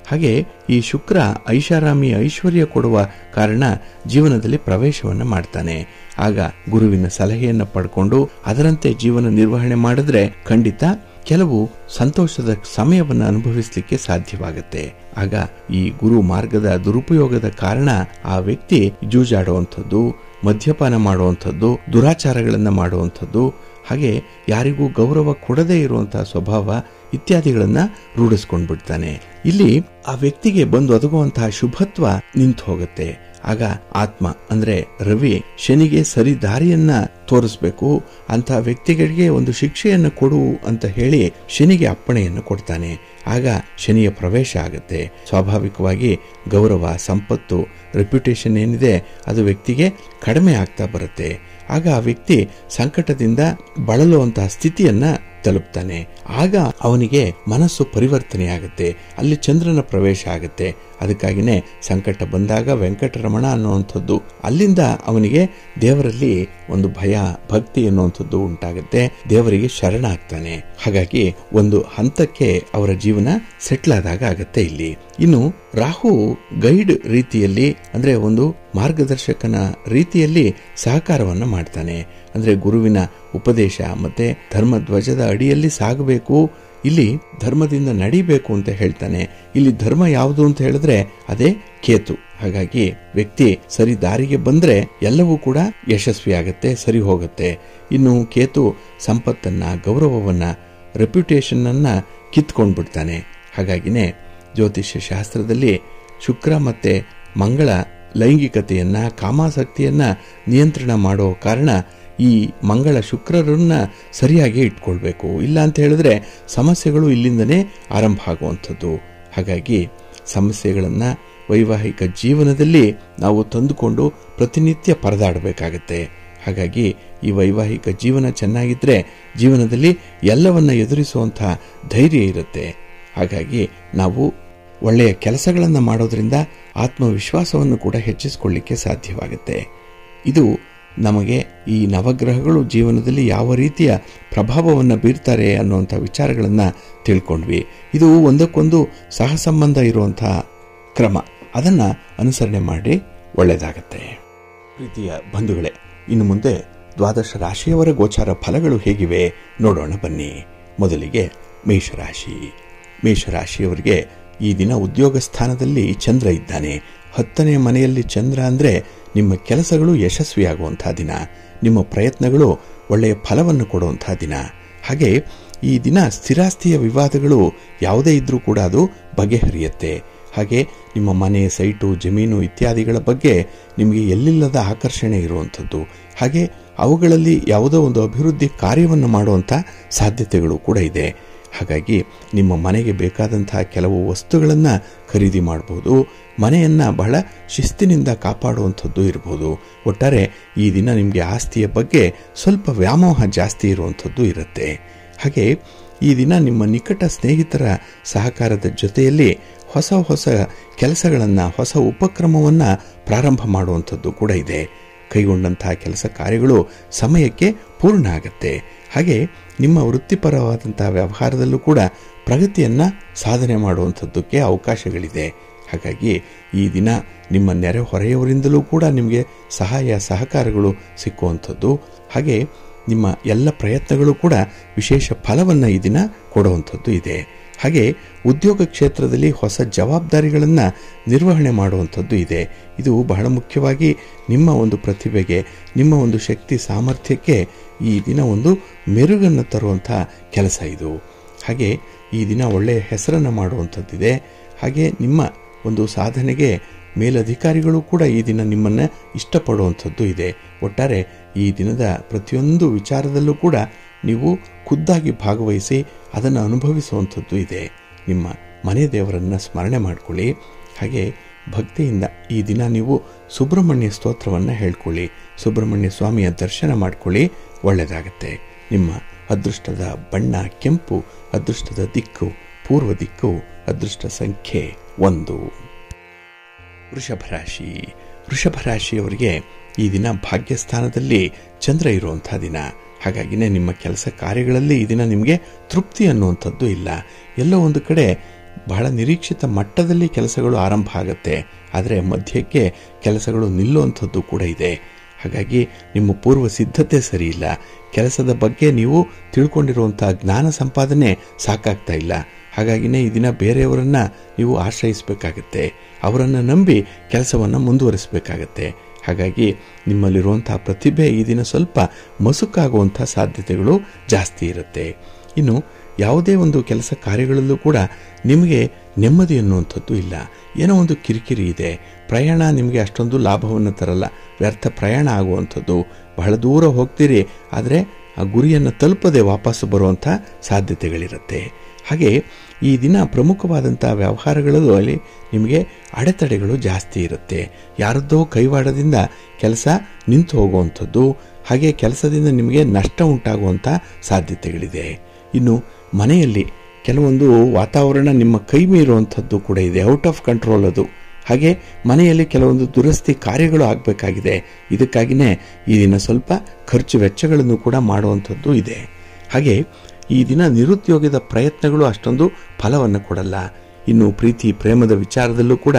ಹಾಗೆ ಈ ಶುಕ್ರ ಐಷಾರಾಮಿ, ಐಶ್ವರ್ಯ ಕೊಡುವ ಕಾರಣ ಜೀವನದಲ್ಲಿ ಪ್ರವೇಶವನ್ನ ಮಾಡ್ತಾನೆ. ಆಗ ಗುರುವಿನ ಸಲಹೆಯನ್ನ ಪಡ್ಕೊಂಡು ಅದರಂತೆ ಜೀವನ ನಿರ್ವಹಣೆ ಮಾಡಿದ್ರೆ ಖಂಡಿತ ಕೆಲವು ಸಂತೋಷದ ಸಮಯವನ್ನು ಅನುಭವಿಸಲಿಕ್ಕೆ ಸಾಧ್ಯವಾಗುತ್ತೆ. ಆಗ ಈ ಗುರು ಮಾರ್ಗದ ದುರುಪಯೋಗದ ಕಾರಣ ಆ ವ್ಯಕ್ತಿ ಜೂಜಾಡುವಂಥದ್ದು, ಮದ್ಯಪಾನ ಮಾಡುವಂಥದ್ದು, ದುರಾಚಾರಗಳನ್ನ ಮಾಡುವಂಥದ್ದು, ಹಾಗೆ ಯಾರಿಗೂ ಗೌರವ ಕೊಡದೇ ಇರುವಂತಹ ಸ್ವಭಾವ ಇತ್ಯಾದಿಗಳನ್ನ ರೂಢಿಸ್ಕೊಂಡು ಬಿಡ್ತಾನೆ. ಇಲ್ಲಿ ಆ ವ್ಯಕ್ತಿಗೆ ಬಂದು ಒದಗುವಂತಹ ಶುಭತ್ವ ನಿಂತು ಹೋಗುತ್ತೆ. ಆಗ ಆತ್ಮ ಅಂದ್ರೆ ರವಿ ಶನಿಗೆ ಸರಿ ದಾರಿಯನ್ನ ತೋರಿಸ್ಬೇಕು, ಅಂತಹ ವ್ಯಕ್ತಿಗಳಿಗೆ ಒಂದು ಶಿಕ್ಷೆಯನ್ನು ಕೊಡು ಅಂತ ಹೇಳಿ ಶನಿಗೆ ಅಪ್ಪಣೆಯನ್ನು ಕೊಡ್ತಾನೆ. ಆಗ ಶನಿಯ ಪ್ರವೇಶ ಆಗುತ್ತೆ. ಸ್ವಾಭಾವಿಕವಾಗಿ ಗೌರವ, ಸಂಪತ್ತು, ರೆಪ್ಯುಟೇಷನ್ ಏನಿದೆ ಅದು ವ್ಯಕ್ತಿಗೆ ಕಡಿಮೆ ಆಗ್ತಾ ಬರುತ್ತೆ. ಆಗ ಆ ವ್ಯಕ್ತಿ ಸಂಕಟದಿಂದ ಬಳಲುವಂತಹ ಸ್ಥಿತಿಯನ್ನ ತಲುಪ್ತಾನೆ. ಆಗ ಅವನಿಗೆ ಮನಸ್ಸು ಪರಿವರ್ತನೆಯಾಗುತ್ತೆ, ಅಲ್ಲಿ ಚಂದ್ರನ ಪ್ರವೇಶ ಆಗುತ್ತೆ. ಅದಕ್ಕಾಗಿನೇ ಸಂಕಟ ಬಂದಾಗ ವೆಂಕಟರಮಣ ಅನ್ನುವಂಥದ್ದು, ಅಲ್ಲಿಂದ ಅವನಿಗೆ ದೇವರಲ್ಲಿ ಒಂದು ಭಯ, ಭಕ್ತಿ ಅನ್ನುವಂಥದ್ದು ಉಂಟಾಗುತ್ತೆ. ದೇವರಿಗೆ ಶರಣ ಆಗ್ತಾನೆ. ಹಾಗಾಗಿ ಒಂದು ಹಂತಕ್ಕೆ ಅವರ ಜೀವನ ಸೆಟ್ಲ್ ಆದಾಗ ಆಗತ್ತೆ ಇಲ್ಲಿ. ಇನ್ನು ರಾಹು ಗೈಡ್ ರೀತಿಯಲ್ಲಿ ಅಂದ್ರೆ ಒಂದು ಮಾರ್ಗದರ್ಶಕನ ರೀತಿಯಲ್ಲಿ ಸಹಕಾರವನ್ನ ಮಾಡ್ತಾನೆ. ಅಂದ್ರೆ ಗುರುವಿನ ಉಪದೇಶ ಮತ್ತೆ ಧರ್ಮ ಧ್ವಜದ ಅಡಿಯಲ್ಲಿ ಸಾಗಬೇಕು, ಇಲ್ಲಿ ಧರ್ಮದಿಂದ ನಡಿಬೇಕು ಅಂತ ಹೇಳ್ತಾನೆ. ಇಲ್ಲಿ ಧರ್ಮ ಯಾವುದು ಅಂತ ಹೇಳಿದ್ರೆ ಅದೇ ಕೇತು. ಹಾಗಾಗಿ ವ್ಯಕ್ತಿ ಸರಿ ದಾರಿಗೆ ಬಂದ್ರೆ ಎಲ್ಲವೂ ಕೂಡ ಯಶಸ್ವಿ ಆಗತ್ತೆ, ಸರಿ ಹೋಗುತ್ತೆ. ಇನ್ನು ಕೇತು ಸಂಪತ್ತನ್ನ, ಗೌರವವನ್ನ, ರೆಪ್ಯುಟೇಷನ್ ಅನ್ನ ಕಿತ್ಕೊಂಡ್ಬಿಡ್ತಾನೆ. ಹಾಗಾಗಿನೇ ಜ್ಯೋತಿಷ್ಯ ಶಾಸ್ತ್ರದಲ್ಲಿ ಶುಕ್ರ ಮತ್ತೆ ಮಂಗಳ ಲೈಂಗಿಕತೆಯನ್ನ, ಕಾಮಾಸಕ್ತಿಯನ್ನ ನಿಯಂತ್ರಣ ಮಾಡೋ ಕಾರಣ ಈ ಮಂಗಳ ಶುಕ್ರರನ್ನ ಸರಿಯಾಗಿ ಇಟ್ಕೊಳ್ಬೇಕು. ಇಲ್ಲ ಅಂತ ಹೇಳಿದ್ರೆ ಸಮಸ್ಯೆಗಳು ಇಲ್ಲಿಂದನೇ ಆರಂಭ ಆಗುವಂಥದ್ದು. ಹಾಗಾಗಿ ಸಮಸ್ಯೆಗಳನ್ನ ವೈವಾಹಿಕ ಜೀವನದಲ್ಲಿ ನಾವು ತಂದುಕೊಂಡು ಪ್ರತಿನಿತ್ಯ ಪರದಾಡಬೇಕಾಗತ್ತೆ. ಹಾಗಾಗಿ ಈ ವೈವಾಹಿಕ ಜೀವನ ಚೆನ್ನಾಗಿದ್ರೆ ಜೀವನದಲ್ಲಿ ಎಲ್ಲವನ್ನ ಎದುರಿಸುವಂತಹ ಧೈರ್ಯ ಇರುತ್ತೆ. ಹಾಗಾಗಿ ನಾವು ಒಳ್ಳೆಯ ಕೆಲಸಗಳನ್ನು ಮಾಡೋದ್ರಿಂದ ಆತ್ಮವಿಶ್ವಾಸವನ್ನು ಕೂಡ ಹೆಚ್ಚಿಸಿಕೊಳ್ಳಿಕ್ಕೆ ಸಾಧ್ಯವಾಗುತ್ತೆ. ಇದು ನಮಗೆ ಈ ನವಗ್ರಹಗಳು ಜೀವನದಲ್ಲಿ ಯಾವ ರೀತಿಯ ಪ್ರಭಾವವನ್ನು ಬೀರ್ತಾರೆ ಅನ್ನುವಂಥ ವಿಚಾರಗಳನ್ನು ತಿಳ್ಕೊಂಡ್ವಿ. ಇದು ಒಂದಕ್ಕೊಂದು ಸಹಸಂಬಂಧ ಇರುವಂತಹ ಕ್ರಮ, ಅದನ್ನು ಅನುಸರಣೆ ಮಾಡಿ ಒಳ್ಳೆಯದಾಗತ್ತೆ. ಪ್ರೀತಿಯ ಬಂಧುಗಳೇ, ಇನ್ನು ಮುಂದೆ ದ್ವಾದಶ ರಾಶಿಯವರ ಗೋಚಾರ ಫಲಗಳು ಹೇಗಿವೆ ನೋಡೋಣ ಬನ್ನಿ. ಮೊದಲಿಗೆ ಮೇಷರಾಶಿ. ಮೇಷರಾಶಿಯವರಿಗೆ ಈ ದಿನ ಉದ್ಯೋಗ ಸ್ಥಾನದಲ್ಲಿ ಚಂದ್ರ ಇದ್ದಾನೆ. 10ನೇ ಮನೆಯಲ್ಲಿ ಚಂದ್ರ ಅಂದ್ರೆ ನಿಮ್ಮ ಕೆಲಸಗಳು ಯಶಸ್ವಿಯಾಗುವಂತಹ ದಿನ, ನಿಮ್ಮ ಪ್ರಯತ್ನಗಳು ಒಳ್ಳೆಯ ಫಲವನ್ನು ಕೊಡುವಂತಹ ದಿನ. ಹಾಗೆ ಈ ದಿನ ಸ್ಥಿರಾಸ್ತಿಯ ವಿವಾದಗಳು ಯಾವುದೇ ಇದ್ರೂ ಕೂಡ ಅದು ಬಗೆಹರಿಯುತ್ತೆ. ಹಾಗೆ ನಿಮ್ಮ ಮನೆ, ಸೈಟು, ಜಮೀನು ಇತ್ಯಾದಿಗಳ ಬಗ್ಗೆ ನಿಮಗೆ ಎಲ್ಲಿಲ್ಲದ ಆಕರ್ಷಣೆ ಇರುವಂಥದ್ದು. ಹಾಗೆ ಅವುಗಳಲ್ಲಿ ಯಾವುದೋ ಒಂದು ಅಭಿವೃದ್ಧಿ ಕಾರ್ಯವನ್ನು ಮಾಡುವಂಥ ಸಾಧ್ಯತೆಗಳು ಕೂಡ ಇದೆ. ಹಾಗಾಗಿ ನಿಮ್ಮ ಮನೆಗೆ ಬೇಕಾದಂತಹ ಕೆಲವು ವಸ್ತುಗಳನ್ನು ಖರೀದಿ ಮಾಡಬಹುದು. ಮನೆಯನ್ನು ಬಹಳ ಶಿಸ್ತಿನಿಂದ ಕಾಪಾಡುವಂಥದ್ದು ಇರಬಹುದು. ಒಟ್ಟಾರೆ ಈ ದಿನ ನಿಮಗೆ ಆಸ್ತಿಯ ಬಗ್ಗೆ ಸ್ವಲ್ಪ ವ್ಯಾಮೋಹ ಜಾಸ್ತಿ ಇರುವಂಥದ್ದು ಇರುತ್ತೆ. ಹಾಗೆ ಈ ದಿನ ನಿಮ್ಮ ನಿಕಟ ಸ್ನೇಹಿತರ ಸಹಕಾರದ ಜೊತೆಯಲ್ಲಿ ಹೊಸ ಹೊಸ ಕೆಲಸಗಳನ್ನು, ಹೊಸ ಉಪಕ್ರಮವನ್ನು ಪ್ರಾರಂಭ ಮಾಡುವಂಥದ್ದು ಕೂಡ ಇದೆ. ಕೈಗೊಂಡಂತಹ ಕೆಲಸ ಕಾರ್ಯಗಳು ಸಮಯಕ್ಕೆ ಪೂರ್ಣ ಆಗತ್ತೆ. ಹಾಗೆ ನಿಮ್ಮ ವೃತ್ತಿಪರವಾದಂತಹ ವ್ಯವಹಾರದಲ್ಲೂ ಕೂಡ ಪ್ರಗತಿಯನ್ನು ಸಾಧನೆ ಮಾಡುವಂಥದ್ದಕ್ಕೆ ಅವಕಾಶಗಳಿದೆ. ಹಾಗಾಗಿ ಈ ದಿನ ನಿಮ್ಮ ನೆರೆಹೊರೆಯವರಿಂದಲೂ ಕೂಡ ನಿಮಗೆ ಸಹಾಯ ಸಹಕಾರಗಳು ಸಿಕ್ಕುವಂಥದ್ದು. ಹಾಗೆ ನಿಮ್ಮ ಎಲ್ಲ ಪ್ರಯತ್ನಗಳು ಕೂಡ ವಿಶೇಷ ಫಲವನ್ನು ಈ ದಿನ ಕೊಡುವಂಥದ್ದು ಇದೆ. ಹಾಗೆ ಉದ್ಯೋಗ ಕ್ಷೇತ್ರದಲ್ಲಿ ಹೊಸ ಜವಾಬ್ದಾರಿಗಳನ್ನು ನಿರ್ವಹಣೆ ಮಾಡುವಂಥದ್ದು ಇದೆ. ಇದು ಬಹಳ ಮುಖ್ಯವಾಗಿ ನಿಮ್ಮ ಒಂದು ಪ್ರತಿಭೆಗೆ, ನಿಮ್ಮ ಒಂದು ಶಕ್ತಿ ಸಾಮರ್ಥ್ಯಕ್ಕೆ ಈ ದಿನ ಒಂದು ಮೆರುಗನ್ನು ತರುವಂಥ ಕೆಲಸ ಇದು. ಹಾಗೆ ಈ ದಿನ ಒಳ್ಳೆಯ ಹೆಸರನ್ನು ಮಾಡುವಂಥದ್ದಿದೆ. ಹಾಗೆ ನಿಮ್ಮ ಒಂದು ಸಾಧನೆಗೆ ಮೇಲಧಿಕಾರಿಗಳು ಕೂಡ ಈ ದಿನ ನಿಮ್ಮನ್ನು ಇಷ್ಟಪಡುವಂಥದ್ದು ಇದೆ. ಒಟ್ಟಾರೆ ಈ ದಿನದ ಪ್ರತಿಯೊಂದು ವಿಚಾರದಲ್ಲೂ ಕೂಡ ನೀವು ಖುದ್ದಾಗಿ ಭಾಗವಹಿಸಿ ಅದನ್ನು ಅನುಭವಿಸುವಂಥದ್ದು ಇದೆ. ನಿಮ್ಮ ಮನೆ ದೇವರನ್ನು ಸ್ಮರಣೆ ಮಾಡಿಕೊಳ್ಳಿ. ಹಾಗೆ ಭಕ್ತಿಯಿಂದ ಈ ದಿನ ನೀವು ಸುಬ್ರಹ್ಮಣ್ಯ ಸ್ತೋತ್ರವನ್ನು ಹೇಳ್ಕೊಳ್ಳಿ, ಸುಬ್ರಹ್ಮಣ್ಯ ಸ್ವಾಮಿಯ ದರ್ಶನ ಮಾಡಿಕೊಳ್ಳಿ, ಒಳ್ಳೆಯದಾಗತ್ತೆ. ನಿಮ್ಮ ಅದೃಷ್ಟದ ಬಣ್ಣ ಕೆಂಪು, ಅದೃಷ್ಟದ ದಿಕ್ಕು ಪೂರ್ವ ದಿಕ್ಕು, ಅದೃಷ್ಟ ಸಂಖ್ಯೆ 1. ವೃಷಭರಾಶಿ. ವೃಷಭರಾಶಿಯವರಿಗೆ ಈ ದಿನ ಭಾಗ್ಯಸ್ಥಾನದಲ್ಲಿ ಚಂದ್ರ ಇರುವಂತಹ ದಿನ. ಹಾಗಾಗಿನೇ ನಿಮ್ಮ ಕೆಲಸ ಕಾರ್ಯಗಳಲ್ಲಿ ಈ ದಿನ ನಿಮಗೆ ತೃಪ್ತಿ ಅನ್ನುವಂಥದ್ದು ಇಲ್ಲ. ಎಲ್ಲೋ ಒಂದು ಕಡೆ ಬಹಳ ನಿರೀಕ್ಷಿತ ಮಟ್ಟದಲ್ಲಿ ಕೆಲಸಗಳು ಆರಂಭ ಆಗುತ್ತೆ, ಆದರೆ ಮಧ್ಯಕ್ಕೆ ಕೆಲಸಗಳು ನಿಲ್ಲುವಂಥದ್ದು ಕೂಡ ಇದೆ. ಹಾಗಾಗಿ ನಿಮ್ಮ ಪೂರ್ವ ಸಿದ್ಧತೆ ಸರಿ ಇಲ್ಲ. ಕೆಲಸದ ಬಗ್ಗೆ ನೀವು ತಿಳ್ಕೊಂಡಿರುವಂಥ ಜ್ಞಾನ ಸಂಪಾದನೆ ಸಾಕಾಗ್ತಾ ಇಲ್ಲ. ಹಾಗಾಗಿನೇ ಈ ದಿನ ಬೇರೆಯವರನ್ನ ನೀವು ಆಶ್ರಯಿಸಬೇಕಾಗತ್ತೆ, ಅವರನ್ನು ನಂಬಿ ಕೆಲಸವನ್ನು ಮುಂದುವರಿಸಬೇಕಾಗತ್ತೆ. ಹಾಗಾಗಿ ನಿಮ್ಮಲ್ಲಿರುವಂಥ ಪ್ರತಿಭೆ ಈ ದಿನ ಸ್ವಲ್ಪ ಮಸುಕಾಗುವಂಥ ಸಾಧ್ಯತೆಗಳು ಜಾಸ್ತಿ ಇರುತ್ತೆ. ಇನ್ನು ಯಾವುದೇ ಒಂದು ಕೆಲಸ ಕಾರ್ಯಗಳಲ್ಲೂ ಕೂಡ ನಿಮಗೆ ನೆಮ್ಮದಿ ಅನ್ನುವಂಥದ್ದು ಇಲ್ಲ. ಏನೋ ಒಂದು ಕಿರಿಕಿರಿ ಇದೆ. ಪ್ರಯಾಣ ನಿಮಗೆ ಅಷ್ಟೊಂದು ಲಾಭವನ್ನು ತರಲ್ಲ, ವ್ಯರ್ಥ ಪ್ರಯಾಣ ಆಗುವಂಥದ್ದು. ಬಹಳ ದೂರ ಹೋಗ್ತೀರಿ, ಆದರೆ ಆ ಗುರಿಯನ್ನು ತಲುಪದೆ ವಾಪಸ್ಸು ಬರುವಂಥ ಸಾಧ್ಯತೆಗಳಿರುತ್ತೆ. ಹಾಗೆ ಈ ದಿನ ಪ್ರಮುಖವಾದಂಥ ವ್ಯವಹಾರಗಳಲ್ಲಿ ನಿಮಗೆ ಅಡೆತಡೆಗಳು ಜಾಸ್ತಿ ಇರುತ್ತೆ. ಯಾರದ್ದೋ ಕೈವಾಡದಿಂದ ಕೆಲಸ ನಿಂತು ಹೋಗುವಂಥದ್ದು, ಹಾಗೆ ಕೆಲಸದಿಂದ ನಿಮಗೆ ನಷ್ಟ ಉಂಟಾಗುವಂಥ ಸಾಧ್ಯತೆಗಳಿದೆ. ಇನ್ನು ಮನೆಯಲ್ಲಿ ಕೆಲವೊಂದು ವಾತಾವರಣ ನಿಮ್ಮ ಕೈ ಮೀರುವಂಥದ್ದು ಕೂಡ ಇದೆ, ಔಟ್ ಆಫ್ ಕಂಟ್ರೋಲ್ ಅದು. ಹಾಗೆ ಮನೆಯಲ್ಲಿ ಕೆಲವೊಂದು ದುರಸ್ತಿ ಕಾರ್ಯಗಳು ಆಗಬೇಕಾಗಿದೆ. ಇದಕ್ಕಾಗಿಯೇ ಈ ದಿನ ಸ್ವಲ್ಪ ಖರ್ಚು ವೆಚ್ಚಗಳನ್ನು ಕೂಡ ಮಾಡುವಂಥದ್ದು ಇದೆ. ಹಾಗೆ ಈ ದಿನ ನಿರುದ್ಯೋಗದ ಪ್ರಯತ್ನಗಳು ಅಷ್ಟೊಂದು ಫಲವನ್ನು ಕೊಡಲ್ಲ. ಇನ್ನು ಪ್ರೀತಿ ಪ್ರೇಮದ ವಿಚಾರದಲ್ಲೂ ಕೂಡ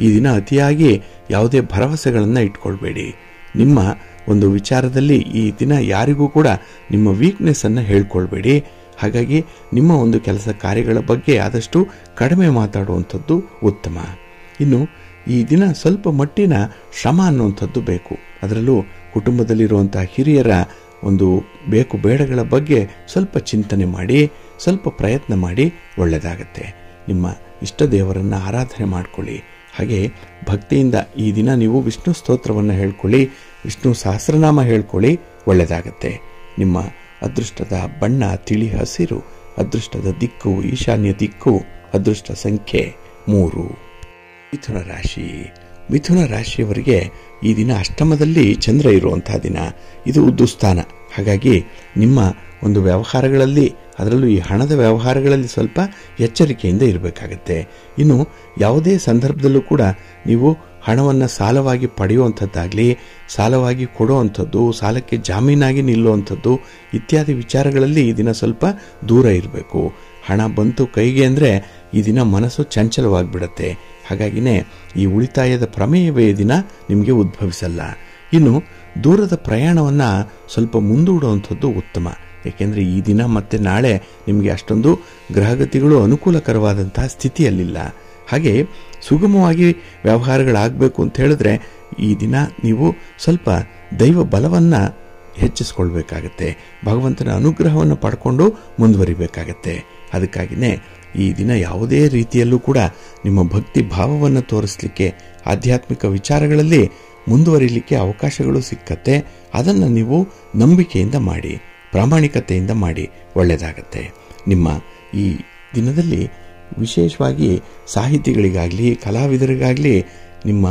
ಈ ದಿನ ಅತಿಯಾಗಿ ಯಾವುದೇ ಭರವಸೆಗಳನ್ನು ಇಟ್ಕೊಳ್ಬೇಡಿ. ನಿಮ್ಮ ಒಂದು ವಿಚಾರದಲ್ಲಿ ಈ ದಿನ ಯಾರಿಗೂ ಕೂಡ ನಿಮ್ಮ ವೀಕ್ನೆಸ್ ಅನ್ನು ಹೇಳ್ಕೊಳ್ಬೇಡಿ. ಹಾಗಾಗಿ ನಿಮ್ಮ ಒಂದು ಕೆಲಸ ಕಾರ್ಯಗಳ ಬಗ್ಗೆ ಆದಷ್ಟು ಕಡಿಮೆ ಮಾತಾಡುವಂಥದ್ದು ಉತ್ತಮ. ಇನ್ನು ಈ ದಿನ ಸ್ವಲ್ಪ ಮಟ್ಟಿನ ಶ್ರಮ ಅನ್ನುವಂಥದ್ದು ಬೇಕು. ಅದರಲ್ಲೂ ಕುಟುಂಬದಲ್ಲಿರುವಂಥ ಹಿರಿಯರ ಒಂದು ಬೇಕು ಬೇಡಗಳ ಬಗ್ಗೆ ಸ್ವಲ್ಪ ಚಿಂತನೆ ಮಾಡಿ, ಸ್ವಲ್ಪ ಪ್ರಯತ್ನ ಮಾಡಿ, ಒಳ್ಳೆಯದಾಗತ್ತೆ. ನಿಮ್ಮ ಇಷ್ಟ ದೇವರನ್ನು ಆರಾಧನೆ ಮಾಡಿಕೊಳ್ಳಿ. ಹಾಗೆ ಭಕ್ತಿಯಿಂದ ಈ ದಿನ ನೀವು ವಿಷ್ಣು ಸ್ತೋತ್ರವನ್ನು ಹೇಳ್ಕೊಳ್ಳಿ, ವಿಷ್ಣು ಸಹಸ್ರನಾಮ ಹೇಳ್ಕೊಳ್ಳಿ, ಒಳ್ಳೆಯದಾಗತ್ತೆ. ನಿಮ್ಮ ಅದೃಷ್ಟದ ಬಣ್ಣ ತಿಳಿ ಹಸಿರು, ಅದೃಷ್ಟದ ದಿಕ್ಕು ಈಶಾನ್ಯ ದಿಕ್ಕು, ಅದೃಷ್ಟ ಸಂಖ್ಯೆ 3. ಮಿಥುನ ರಾಶಿ. ಮಿಥುನ ರಾಶಿಯವರಿಗೆ ಈ ದಿನ ಅಷ್ಟಮದಲ್ಲಿ ಚಂದ್ರ ಇರುವಂತಹ ದಿನ. ಇದು ದುಸ್ಥಾನ. ಹಾಗಾಗಿ ನಿಮ್ಮ ಒಂದು ವ್ಯವಹಾರಗಳಲ್ಲಿ, ಅದರಲ್ಲೂ ಈ ಹಣದ ವ್ಯವಹಾರಗಳಲ್ಲಿ ಸ್ವಲ್ಪ ಎಚ್ಚರಿಕೆಯಿಂದ ಇರಬೇಕಾಗತ್ತೆ. ಇನ್ನು ಯಾವುದೇ ಸಂದರ್ಭದಲ್ಲೂ ಕೂಡ ನೀವು ಹಣವನ್ನು ಸಾಲವಾಗಿ ಪಡೆಯುವಂಥದ್ದಾಗಲಿ, ಸಾಲವಾಗಿ ಕೊಡುವಂಥದ್ದು, ಸಾಲಕ್ಕೆ ಜಾಮೀನಾಗಿ ನಿಲ್ಲುವಂಥದ್ದು ಇತ್ಯಾದಿ ವಿಚಾರಗಳಲ್ಲಿ ಈ ದಿನ ಸ್ವಲ್ಪ ದೂರ ಇರಬೇಕು. ಹಣ ಬಂತು ಕೈಗೆ ಅಂದರೆ ಈ ದಿನ ಮನಸ್ಸು ಚಂಚಲವಾಗಿಬಿಡುತ್ತೆ. ಹಾಗಾಗಿನೇ ಈ ಉಳಿತಾಯದ ಪ್ರಮೇಯವೇ ದಿನ ನಿಮಗೆ ಉದ್ಭವಿಸಲ್ಲ. ಇನ್ನು ದೂರದ ಪ್ರಯಾಣವನ್ನು ಸ್ವಲ್ಪ ಮುಂದೂಡುವಂಥದ್ದು ಉತ್ತಮ. ಏಕೆಂದರೆ ಈ ದಿನ ಮತ್ತು ನಾಳೆ ನಿಮಗೆ ಅಷ್ಟೊಂದು ಗ್ರಹಗತಿಗಳು ಅನುಕೂಲಕರವಾದಂತಹ ಸ್ಥಿತಿಯಲ್ಲಿಲ್ಲ. ಹಾಗೆ ಸುಗಮವಾಗಿ ವ್ಯವಹಾರಗಳಾಗಬೇಕು ಅಂತ ಹೇಳಿದ್ರೆ ಈ ದಿನ ನೀವು ಸ್ವಲ್ಪ ದೈವ ಬಲವನ್ನು ಹೆಚ್ಚಿಸ್ಕೊಳ್ಬೇಕಾಗತ್ತೆ. ಭಗವಂತನ ಅನುಗ್ರಹವನ್ನು ಪಡ್ಕೊಂಡು ಮುಂದುವರಿಬೇಕಾಗತ್ತೆ. ಅದಕ್ಕಾಗಿಯೇ ಈ ದಿನ ಯಾವುದೇ ರೀತಿಯಲ್ಲೂ ಕೂಡ ನಿಮ್ಮ ಭಕ್ತಿ ಭಾವವನ್ನು ತೋರಿಸಲಿಕ್ಕೆ, ಆಧ್ಯಾತ್ಮಿಕ ವಿಚಾರಗಳಲ್ಲಿ ಮುಂದುವರಿಲಿಕ್ಕೆ ಅವಕಾಶಗಳು ಸಿಕ್ಕತ್ತೆ. ಅದನ್ನು ನೀವು ನಂಬಿಕೆಯಿಂದ ಮಾಡಿ, ಪ್ರಾಮಾಣಿಕತೆಯಿಂದ ಮಾಡಿ, ಒಳ್ಳೆಯದಾಗತ್ತೆ. ನಿಮ್ಮ ಈ ದಿನದಲ್ಲಿ ವಿಶೇಷವಾಗಿ ಸಾಹಿತಿಗಳಿಗಾಗಲಿ, ಕಲಾವಿದರಿಗಾಗಲಿ ನಿಮ್ಮ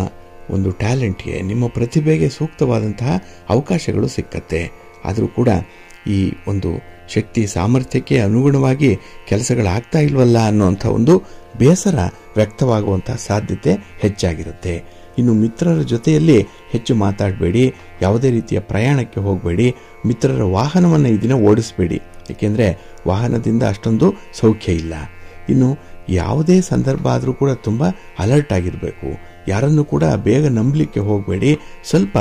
ಒಂದು ಟ್ಯಾಲೆಂಟ್ಗೆ, ನಿಮ್ಮ ಪ್ರತಿಭೆಗೆ ಸೂಕ್ತವಾದಂತಹ ಅವಕಾಶಗಳು ಸಿಕ್ಕತ್ತೆ. ಆದರೂ ಕೂಡ ಈ ಒಂದು ಶಕ್ತಿ ಸಾಮರ್ಥ್ಯಕ್ಕೆ ಅನುಗುಣವಾಗಿ ಕೆಲಸಗಳಾಗ್ತಾ ಇಲ್ವಲ್ಲ ಅನ್ನುವಂಥ ಒಂದು ಬೇಸರ ವ್ಯಕ್ತವಾಗುವಂಥ ಸಾಧ್ಯತೆ ಹೆಚ್ಚಾಗಿರುತ್ತೆ. ಇನ್ನು ಮಿತ್ರರ ಜೊತೆಯಲ್ಲಿ ಹೆಚ್ಚು ಮಾತಾಡಬೇಡಿ, ಯಾವುದೇ ರೀತಿಯ ಪ್ರಯಾಣಕ್ಕೆ ಹೋಗಬೇಡಿ, ಮಿತ್ರರ ವಾಹನವನ್ನು ಈ ದಿನ ಓಡಿಸಬೇಡಿ. ಏಕೆಂದರೆ ವಾಹನದಿಂದ ಅಷ್ಟೊಂದು ಸೌಖ್ಯ ಇಲ್ಲ. ಇನ್ನು ಯಾವುದೇ ಸಂದರ್ಭ ಆದರೂ ಕೂಡ ತುಂಬ ಅಲರ್ಟ್ ಆಗಿರಬೇಕು. ಯಾರನ್ನು ಕೂಡ ಬೇಗ ನಂಬಲಿಕ್ಕೆ ಹೋಗಬೇಡಿ, ಸ್ವಲ್ಪ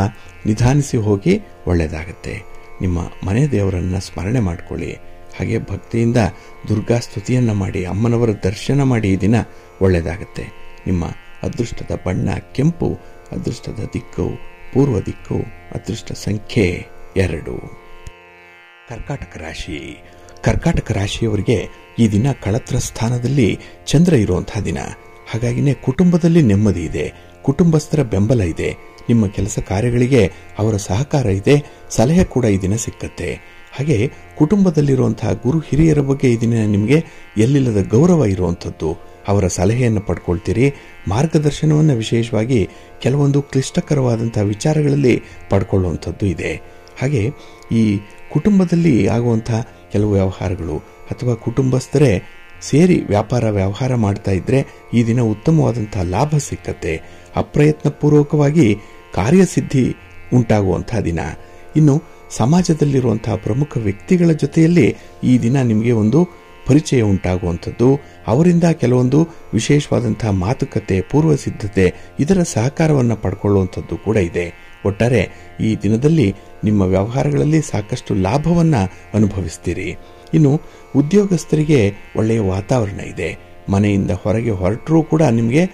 ನಿಧಾನಿಸಿ ಹೋಗಿ, ಒಳ್ಳೆಯದಾಗತ್ತೆ. ನಿಮ್ಮ ಮನೆ ದೇವರನ್ನು ಸ್ಮರಣೆ ಮಾಡಿಕೊಳ್ಳಿ. ಹಾಗೆ ಭಕ್ತಿಯಿಂದ ದುರ್ಗಾ ಸ್ತುತಿಯನ್ನು ಮಾಡಿ, ಅಮ್ಮನವರ ದರ್ಶನ ಮಾಡಿ, ಈ ದಿನ ಒಳ್ಳೆಯದಾಗತ್ತೆ. ನಿಮ್ಮ ಅದೃಷ್ಟದ ಬಣ್ಣ ಕೆಂಪು, ಅದೃಷ್ಟದ ದಿಕ್ಕು ಪೂರ್ವ ದಿಕ್ಕು, ಅದೃಷ್ಟ ಸಂಖ್ಯೆ 2. ಕರ್ಕಾಟಕ ರಾಶಿ. ಕರ್ಕಾಟಕ ರಾಶಿಯವರಿಗೆ ಈ ದಿನ ಕಳತ್ರ ಸ್ಥಾನದಲ್ಲಿ ಚಂದ್ರ ಇರುವಂತಹ ದಿನ. ಹಾಗಾಗಿನೇ ಕುಟುಂಬದಲ್ಲಿ ನೆಮ್ಮದಿ ಇದೆ, ಕುಟುಂಬಸ್ಥರ ಬೆಂಬಲ ಇದೆ, ನಿಮ್ಮ ಕೆಲಸ ಕಾರ್ಯಗಳಿಗೆ ಅವರ ಸಹಕಾರ ಇದೆ, ಸಲಹೆ ಕೂಡ ಈ ದಿನ ಸಿಕ್ಕತ್ತೆ. ಹಾಗೆ ಕುಟುಂಬದಲ್ಲಿರುವಂತಹ ಗುರು ಹಿರಿಯರ ಬಗ್ಗೆ ಈ ದಿನ ನಿಮಗೆ ಎಲ್ಲಿಲ್ಲದ ಗೌರವ ಇರುವಂಥದ್ದು. ಅವರ ಸಲಹೆಯನ್ನು ಪಡ್ಕೊಳ್ತೀರಿ, ಮಾರ್ಗದರ್ಶನವನ್ನು ವಿಶೇಷವಾಗಿ ಕೆಲವೊಂದು ಕ್ಲಿಷ್ಟಕರವಾದಂತಹ ವಿಚಾರಗಳಲ್ಲಿ ಪಡ್ಕೊಳ್ಳುವಂಥದ್ದು ಇದೆ. ಹಾಗೆ ಈ ಕುಟುಂಬದಲ್ಲಿ ಆಗುವಂಥ ಕೆಲವು ವ್ಯವಹಾರಗಳು ಅಥವಾ ಕುಟುಂಬಸ್ಥರೇ ಸೇರಿ ವ್ಯವಹಾರ ಮಾಡ್ತಾ ಇದ್ರೆ ಈ ದಿನ ಉತ್ತಮವಾದಂತಹ ಲಾಭ ಸಿಕ್ಕತ್ತೆ. ಅಪ್ರಯತ್ನಪೂರ್ವಕವಾಗಿ ಕಾರ್ಯಸಿದ್ಧಿ ಉಂಟಾಗುವಂತಹ ದಿನ. ಇನ್ನು ಸಮಾಜದಲ್ಲಿರುವಂತಹ ಪ್ರಮುಖ ವ್ಯಕ್ತಿಗಳ ಜೊತೆಯಲ್ಲಿ ಈ ದಿನ ನಿಮಗೆ ಒಂದು ಪರಿಚಯ ಉಂಟಾಗುವಂಥದ್ದು, ಅವರಿಂದ ಕೆಲವೊಂದು ವಿಶೇಷವಾದಂತಹ ಮಾತುಕತೆ, ಪೂರ್ವ ಸಿದ್ಧತೆ, ಇದರ ಸಹಕಾರವನ್ನು ಪಡ್ಕೊಳ್ಳುವಂಥದ್ದು ಕೂಡ ಇದೆ. ಒಟ್ಟಾರೆ ಈ ದಿನದಲ್ಲಿ ನಿಮ್ಮ ವ್ಯವಹಾರಗಳಲ್ಲಿ ಸಾಕಷ್ಟು ಲಾಭವನ್ನು ಅನುಭವಿಸ್ತೀರಿ. ಇನ್ನು ಉದ್ಯೋಗಸ್ಥರಿಗೆ ಒಳ್ಳೆಯ ವಾತಾವರಣ ಇದೆ. ಮನೆಯಿಂದ ಹೊರಗೆ ಹೊರಟರೂ ಕೂಡ ನಿಮಗೆ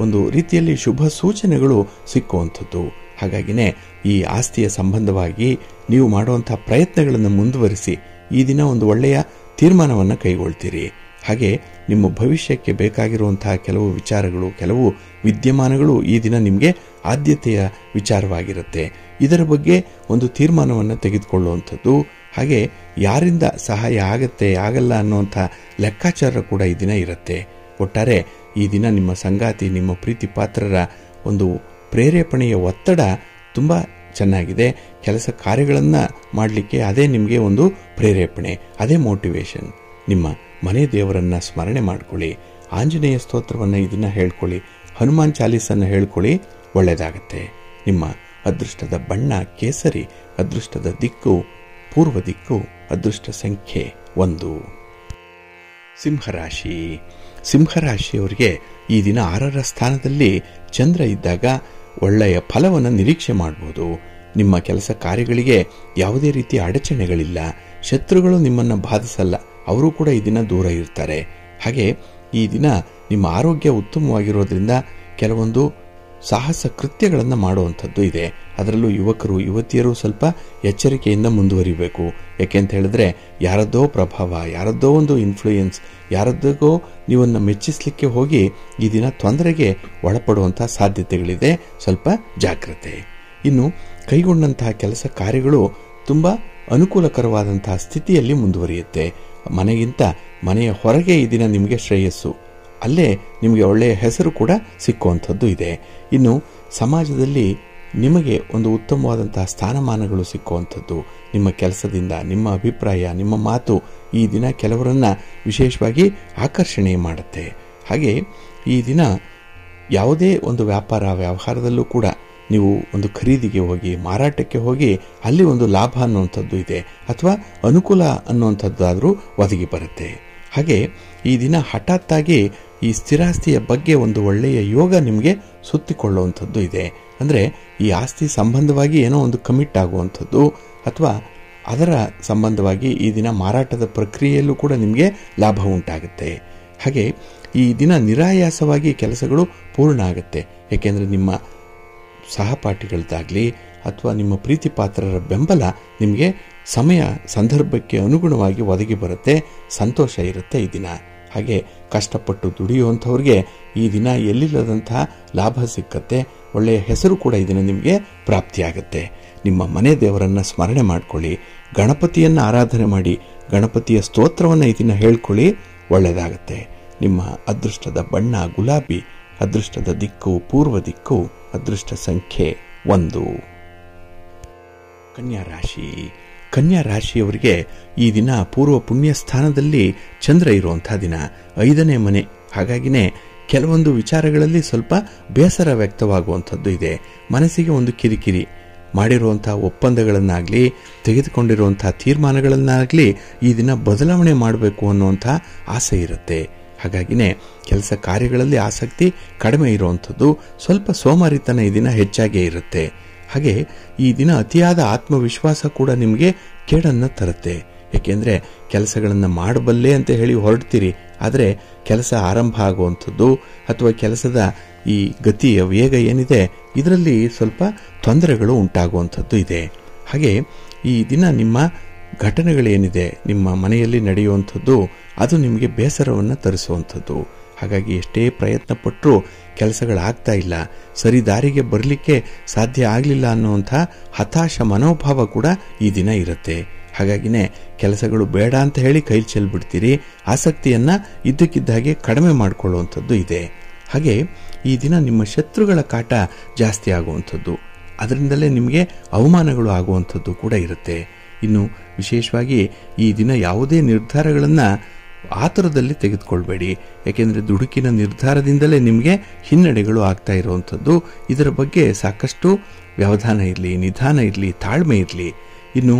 ಒಂದು ರೀತಿಯಲ್ಲಿ ಶುಭ ಸೂಚನೆಗಳು ಸಿಕ್ಕುವಂಥದ್ದು. ಹಾಗಾಗಿನೇ ಈ ಆಸ್ತಿಯ ಸಂಬಂಧವಾಗಿ ನೀವು ಮಾಡುವಂಥ ಪ್ರಯತ್ನಗಳನ್ನು ಮುಂದುವರಿಸಿ ಈ ದಿನ ಒಂದು ಒಳ್ಳೆಯ ತೀರ್ಮಾನವನ್ನು ಕೈಗೊಳ್ತೀರಿ. ಹಾಗೆ ನಿಮ್ಮ ಭವಿಷ್ಯಕ್ಕೆ ಬೇಕಾಗಿರುವಂತಹ ಕೆಲವು ವಿಚಾರಗಳು, ಕೆಲವು ವಿದ್ಯಮಾನಗಳು ಈ ದಿನ ನಿಮಗೆ ಆದ್ಯತೆಯ ವಿಚಾರವಾಗಿರುತ್ತೆ. ಇದರ ಬಗ್ಗೆ ಒಂದು ತೀರ್ಮಾನವನ್ನು ತೆಗೆದುಕೊಳ್ಳುವಂಥದ್ದು, ಹಾಗೆ ಯಾರಿಂದ ಸಹಾಯ ಆಗತ್ತೆ ಆಗಲ್ಲ ಅನ್ನುವಂಥ ಲೆಕ್ಕಾಚಾರ ಕೂಡ ಈ ದಿನ ಇರುತ್ತೆ. ಒಟ್ಟಾರೆ ಈ ದಿನ ನಿಮ್ಮ ಸಂಗಾತಿ, ನಿಮ್ಮ ಪ್ರೀತಿ ಪಾತ್ರರ ಒಂದು ಪ್ರೇರೇಪಣೆಯ ಒತ್ತಡ ತುಂಬ ಚೆನ್ನಾಗಿದೆ. ಕೆಲಸ ಕಾರ್ಯಗಳನ್ನು ಮಾಡಲಿಕ್ಕೆ ಅದೇ ನಿಮಗೆ ಒಂದು ಪ್ರೇರೇಪಣೆ, ಅದೇ ಮೋಟಿವೇಶನ್. ನಿಮ್ಮ ಮನೆ ದೇವರನ್ನ ಸ್ಮರಣೆ ಮಾಡ್ಕೊಳ್ಳಿ, ಆಂಜನೇಯ ಸ್ತೋತ್ರವನ್ನು ಈ ದಿನ ಹೇಳ್ಕೊಳ್ಳಿ, ಹನುಮಾನ್ ಚಾಲೀಸನ್ನು ಹೇಳ್ಕೊಳ್ಳಿ, ಒಳ್ಳೆಯದಾಗತ್ತೆ. ನಿಮ್ಮ ಅದೃಷ್ಟದ ಬಣ್ಣ ಕೇಸರಿ, ಅದೃಷ್ಟದ ದಿಕ್ಕು ಪೂರ್ವ ದಿಕ್ಕು, ಅದೃಷ್ಟ ಸಂಖ್ಯೆ 1. ಸಿಂಹರಾಶಿ. ಸಿಂಹರಾಶಿಯವರಿಗೆ ಈ ದಿನ 6ರ ಸ್ಥಾನದಲ್ಲಿ ಚಂದ್ರ ಇದ್ದಾಗ ಒಳ್ಳೆಯ ಫಲವನ್ನು ನಿರೀಕ್ಷೆ ಮಾಡಬಹುದು. ನಿಮ್ಮ ಕೆಲಸ ಕಾರ್ಯಗಳಿಗೆ ಯಾವುದೇ ರೀತಿಯ ಅಡಚಣೆಗಳಿಲ್ಲ. ಶತ್ರುಗಳು ನಿಮ್ಮನ್ನು ಬಾಧಿಸಲ್ಲ, ಅವರು ಕೂಡ ಈ ದಿನ ದೂರ ಇರ್ತಾರೆ. ಹಾಗೆ ಈ ದಿನ ನಿಮ್ಮ ಆರೋಗ್ಯ ಉತ್ತಮವಾಗಿರೋದ್ರಿಂದ ಕೆಲವೊಂದು ಸಾಹಸ ಕೃತ್ಯಗಳನ್ನು ಮಾಡುವಂಥದ್ದು ಇದೆ. ಅದರಲ್ಲೂ ಯುವಕರು ಯುವತಿಯರು ಸ್ವಲ್ಪ ಎಚ್ಚರಿಕೆಯಿಂದ ಮುಂದುವರಿಬೇಕು. ಯಾಕೆಂತ ಹೇಳಿದ್ರೆ ಯಾರದ್ದೋ ಪ್ರಭಾವ, ಯಾರದ್ದೋ ಒಂದು ಇನ್ಫ್ಲೂಯೆನ್ಸ್, ಯಾರದ್ದೋ ನೀವನ್ನು ಮೆಚ್ಚಿಸಲಿಕ್ಕೆ ಹೋಗಿ ಈ ದಿನ ತೊಂದರೆಗೆ ಒಳಪಡುವಂಥ ಸಾಧ್ಯತೆಗಳಿದೆ. ಸ್ವಲ್ಪ ಜಾಗ್ರತೆ. ಇನ್ನು ಕೈಗೊಂಡಂತಹ ಕೆಲಸ ಕಾರ್ಯಗಳು ತುಂಬ ಅನುಕೂಲಕರವಾದಂತಹ ಸ್ಥಿತಿಯಲ್ಲಿ ಮುಂದುವರಿಯುತ್ತೆ. ಮನೆಗಿಂತ ಮನೆಯ ಹೊರಗೆ ಈ ದಿನ ನಿಮಗೆ ಶ್ರೇಯಸ್ಸು, ಅಲ್ಲೇ ನಿಮಗೆ ಒಳ್ಳೆಯ ಹೆಸರು ಕೂಡ ಸಿಕ್ಕುವಂಥದ್ದು ಇದೆ. ಇನ್ನು ಸಮಾಜದಲ್ಲಿ ನಿಮಗೆ ಒಂದು ಉತ್ತಮವಾದಂತಹ ಸ್ಥಾನಮಾನಗಳು ಸಿಕ್ಕುವಂಥದ್ದು ನಿಮ್ಮ ಕೆಲಸದಿಂದ, ನಿಮ್ಮ ಅಭಿಪ್ರಾಯ, ನಿಮ್ಮ ಮಾತು ಈ ದಿನ ಕೆಲವರನ್ನ ವಿಶೇಷವಾಗಿ ಆಕರ್ಷಣೆ ಮಾಡುತ್ತೆ. ಹಾಗೆ ಈ ದಿನ ಯಾವುದೇ ಒಂದು ವ್ಯವಹಾರದಲ್ಲೂ ಕೂಡ ನೀವು ಒಂದು ಖರೀದಿಗೆ ಹೋಗಿ, ಮಾರಾಟಕ್ಕೆ ಹೋಗಿ ಅಲ್ಲಿ ಒಂದು ಲಾಭ ಅನ್ನುವಂಥದ್ದು ಇದೆ, ಅಥವಾ ಅನುಕೂಲ ಅನ್ನುವಂಥದ್ದಾದರೂ ಒದಗಿ ಬರುತ್ತೆ. ಹಾಗೆ ಈ ದಿನ ಹಠಾತ್ತಾಗಿ ಈ ಸ್ಥಿರಾಸ್ತಿಯ ಬಗ್ಗೆ ಒಂದು ಒಳ್ಳೆಯ ಯೋಗ ನಿಮಗೆ ಸುತ್ತಿಕೊಳ್ಳುವಂಥದ್ದು ಇದೆ. ಅಂದರೆ ಈ ಆಸ್ತಿ ಸಂಬಂಧವಾಗಿ ಏನೋ ಒಂದು ಕಮಿಟ್ ಆಗುವಂಥದ್ದು, ಅಥವಾ ಅದರ ಸಂಬಂಧವಾಗಿ ಈ ದಿನ ಮಾರಾಟದ ಪ್ರಕ್ರಿಯೆಯಲ್ಲೂ ಕೂಡ ನಿಮಗೆ ಲಾಭ ಉಂಟಾಗುತ್ತೆ. ಹಾಗೆ ಈ ದಿನ ನಿರಾಯಾಸವಾಗಿ ಕೆಲಸಗಳು ಪೂರ್ಣ ಆಗುತ್ತೆ. ಏಕೆಂದರೆ ನಿಮ್ಮ ಸಹಪಾಠಿಗಳದ್ದಾಗಲಿ ಅಥವಾ ನಿಮ್ಮ ಪ್ರೀತಿ ಪಾತ್ರರ ಬೆಂಬಲ ನಿಮಗೆ ಸಮಯ ಸಂದರ್ಭಕ್ಕೆ ಅನುಗುಣವಾಗಿ ಒದಗಿ ಬರುತ್ತೆ. ಸಂತೋಷ ಇರುತ್ತೆ ಈ ದಿನ. ಹಾಗೆ ಕಷ್ಟಪಟ್ಟು ದುಡಿಯುವಂಥವ್ರಿಗೆ ಈ ದಿನ ಎಲ್ಲಿಲ್ಲದಂತಹ ಲಾಭ ಸಿಕ್ಕತ್ತೆ. ಒಳ್ಳೆಯ ಹೆಸರು ಕೂಡ ಈ ದಿನ ನಿಮಗೆ ಪ್ರಾಪ್ತಿಯಾಗತ್ತೆ. ನಿಮ್ಮ ಮನೆ ದೇವರನ್ನು ಸ್ಮರಣೆ ಮಾಡ್ಕೊಳ್ಳಿ, ಗಣಪತಿಯನ್ನು ಆರಾಧನೆ ಮಾಡಿ, ಗಣಪತಿಯ ಸ್ತೋತ್ರವನ್ನು ಈ ದಿನ ಹೇಳ್ಕೊಳ್ಳಿ, ಒಳ್ಳೆಯದಾಗತ್ತೆ. ನಿಮ್ಮ ಅದೃಷ್ಟದ ಬಣ್ಣ ಗುಲಾಬಿ, ಅದೃಷ್ಟದ ದಿಕ್ಕು ಪೂರ್ವ ದಿಕ್ಕು, ಅದೃಷ್ಟ ಸಂಖ್ಯೆ 1. ಕನ್ಯಾ ರಾಶಿ. ಕನ್ಯಾ ರಾಶಿಯವರಿಗೆ ಈ ದಿನ ಪೂರ್ವ ಪುಣ್ಯ ಸ್ಥಾನದಲ್ಲಿ ಚಂದ್ರ ಇರುವಂತಹ ದಿನ, 5ನೇ ಮನೆ. ಹಾಗಾಗಿನೇ ಕೆಲವೊಂದು ವಿಚಾರಗಳಲ್ಲಿ ಸ್ವಲ್ಪ ಬೇಸರ ವ್ಯಕ್ತವಾಗುವಂಥದ್ದು ಇದೆ. ಮನಸ್ಸಿಗೆ ಒಂದು ಕಿರಿಕಿರಿ, ಮಾಡಿರುವಂತಹ ಒಪ್ಪಂದಗಳನ್ನಾಗಲಿ ತೆಗೆದುಕೊಂಡಿರುವಂತಹ ತೀರ್ಮಾನಗಳನ್ನಾಗಲಿ ಈ ದಿನ ಬದಲಾವಣೆ ಮಾಡಬೇಕು ಅನ್ನುವಂಥ ಆಸೆ ಇರುತ್ತೆ. ಹಾಗಾಗಿನೇ ಕೆಲಸ ಕಾರ್ಯಗಳಲ್ಲಿ ಆಸಕ್ತಿ ಕಡಿಮೆ ಇರುವಂಥದ್ದು, ಸ್ವಲ್ಪ ಸೋಮಾರಿತನ ಈ ದಿನ ಹೆಚ್ಚಾಗೇ ಇರುತ್ತೆ. ಹಾಗೆ ಈ ದಿನ ಅತಿಯಾದ ಆತ್ಮವಿಶ್ವಾಸ ಕೂಡ ನಿಮಗೆ ಕೇಡನ್ನು ತರುತ್ತೆ. ಏಕೆಂದರೆ ಕೆಲಸಗಳನ್ನು ಮಾಡಬಲ್ಲೆ ಅಂತ ಹೇಳಿ ಹೊರಡ್ತೀರಿ, ಆದರೆ ಕೆಲಸ ಆರಂಭ ಆಗುವಂಥದ್ದು ಅಥವಾ ಕೆಲಸದ ಈ ಗತಿಯ ವೇಗ ಏನಿದೆ ಇದರಲ್ಲಿ ಸ್ವಲ್ಪ ತೊಂದರೆಗಳು ಉಂಟಾಗುವಂಥದ್ದು ಇದೆ. ಹಾಗೆ ಈ ದಿನ ನಿಮ್ಮ ಘಟನೆಗಳೇನಿದೆ ನಿಮ್ಮ ಮನೆಯಲ್ಲಿ ನಡೆಯುವಂಥದ್ದು ಅದು ನಿಮಗೆ ಬೇಸರವನ್ನು ತರಿಸುವಂಥದ್ದು. ಹಾಗಾಗಿ ಎಷ್ಟೇ ಪ್ರಯತ್ನ ಪಟ್ಟರೂ ಕೆಲಸಗಳಾಗ್ತಾ ಇಲ್ಲ, ಸರಿ ದಾರಿಗೆ ಬರಲಿಕ್ಕೆ ಸಾಧ್ಯ ಆಗಲಿಲ್ಲ ಅನ್ನುವಂಥ ಹತಾಶ ಮನೋಭಾವ ಕೂಡ ಈ ದಿನ ಇರುತ್ತೆ. ಹಾಗಾಗಿನೇ ಕೆಲಸಗಳು ಬೇಡ ಅಂತ ಹೇಳಿ ಕೈ ಚೆಲ್ಬಿಡ್ತೀರಿ, ಆಸಕ್ತಿಯನ್ನು ಇದ್ದಕ್ಕಿದ್ದಾಗೆ ಕಡಿಮೆ ಮಾಡಿಕೊಳ್ಳುವಂಥದ್ದು ಇದೆ. ಹಾಗೆ ಈ ದಿನ ನಿಮ್ಮ ಶತ್ರುಗಳ ಕಾಟ ಜಾಸ್ತಿ ಆಗುವಂಥದ್ದು, ಅದರಿಂದಲೇ ನಿಮಗೆ ಅವಮಾನಗಳು ಆಗುವಂಥದ್ದು ಕೂಡ ಇರುತ್ತೆ. ಇನ್ನು ವಿಶೇಷವಾಗಿ ಈ ದಿನ ಯಾವುದೇ ನಿರ್ಧಾರಗಳನ್ನು ಆತುರದಲ್ಲಿ ತೆಗೆದುಕೊಳ್ಬೇಡಿ. ಯಾಕೆಂದರೆ ದುಡುಕಿನ ನಿರ್ಧಾರದಿಂದಲೇ ನಿಮಗೆ ಹಿನ್ನಡೆಗಳು ಆಗ್ತಾ ಇರುವಂಥದ್ದು. ಇದರ ಬಗ್ಗೆ ಸಾಕಷ್ಟು ವ್ಯವಧಾನ ಇರಲಿ, ನಿಧಾನ ಇರಲಿ, ತಾಳ್ಮೆ ಇರಲಿ. ಇನ್ನು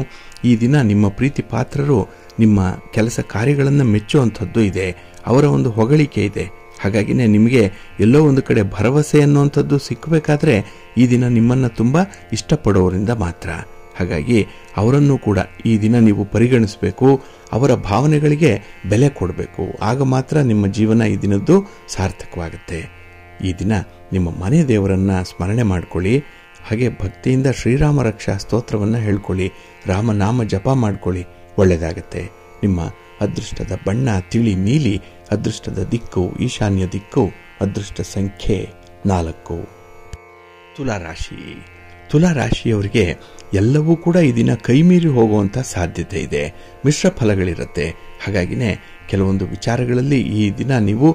ಈ ದಿನ ನಿಮ್ಮ ಪ್ರೀತಿ ಪಾತ್ರರು ನಿಮ್ಮ ಕೆಲಸ ಕಾರ್ಯಗಳನ್ನು ಮೆಚ್ಚುವಂಥದ್ದು ಇದೆ, ಅವರ ಒಂದು ಹೊಗಳಿಕೆ ಇದೆ. ಹಾಗಾಗಿನೇ ನಿಮಗೆ ಎಲ್ಲೋ ಒಂದು ಕಡೆ ಭರವಸೆ ಅನ್ನುವಂಥದ್ದು ಸಿಕ್ಕಬೇಕಾದ್ರೆ ಈ ದಿನ ನಿಮ್ಮನ್ನು ತುಂಬ ಇಷ್ಟಪಡೋರಿಂದ ಮಾತ್ರ. ಹಾಗಾಗಿ ಅವರನ್ನು ಕೂಡ ಈ ದಿನ ನೀವು ಪರಿಗಣಿಸಬೇಕು, ಅವರ ಭಾವನೆಗಳಿಗೆ ಬೆಲೆ ಕೊಡಬೇಕು. ಆಗ ಮಾತ್ರ ನಿಮ್ಮ ಜೀವನ ಈ ದಿನದ್ದು ಸಾರ್ಥಕವಾಗುತ್ತೆ. ಈ ದಿನ ನಿಮ್ಮ ಮನೆ ದೇವರನ್ನು ಸ್ಮರಣೆ ಮಾಡಿಕೊಳ್ಳಿ, ಹಾಗೆ ಭಕ್ತಿಯಿಂದ ಶ್ರೀರಾಮ ರಕ್ಷಾ ಸ್ತೋತ್ರವನ್ನು ಹೇಳ್ಕೊಳ್ಳಿ, ರಾಮನಾಮ ಜಪ ಮಾಡ್ಕೊಳ್ಳಿ, ಒಳ್ಳೆಯದಾಗತ್ತೆ. ನಿಮ್ಮ ಅದೃಷ್ಟದ ಬಣ್ಣ ತಿಳಿ ನೀಲಿ, ಅದೃಷ್ಟದ ದಿಕ್ಕು ಈಶಾನ್ಯ ದಿಕ್ಕು, ಅದೃಷ್ಟ ಸಂಖ್ಯೆ 4. ತುಲಾರಾಶಿ. ತುಲಾರಾಶಿಯವರಿಗೆ ಎಲ್ಲವೂ ಕೂಡ ಈ ದಿನ ಕೈಮೀರಿ ಹೋಗುವಂಥ ಸಾಧ್ಯತೆ ಇದೆ. ಮಿಶ್ರ ಫಲಗಳಿರುತ್ತೆ. ಹಾಗಾಗಿನೇ ಕೆಲವೊಂದು ವಿಚಾರಗಳಲ್ಲಿ ಈ ದಿನ ನೀವು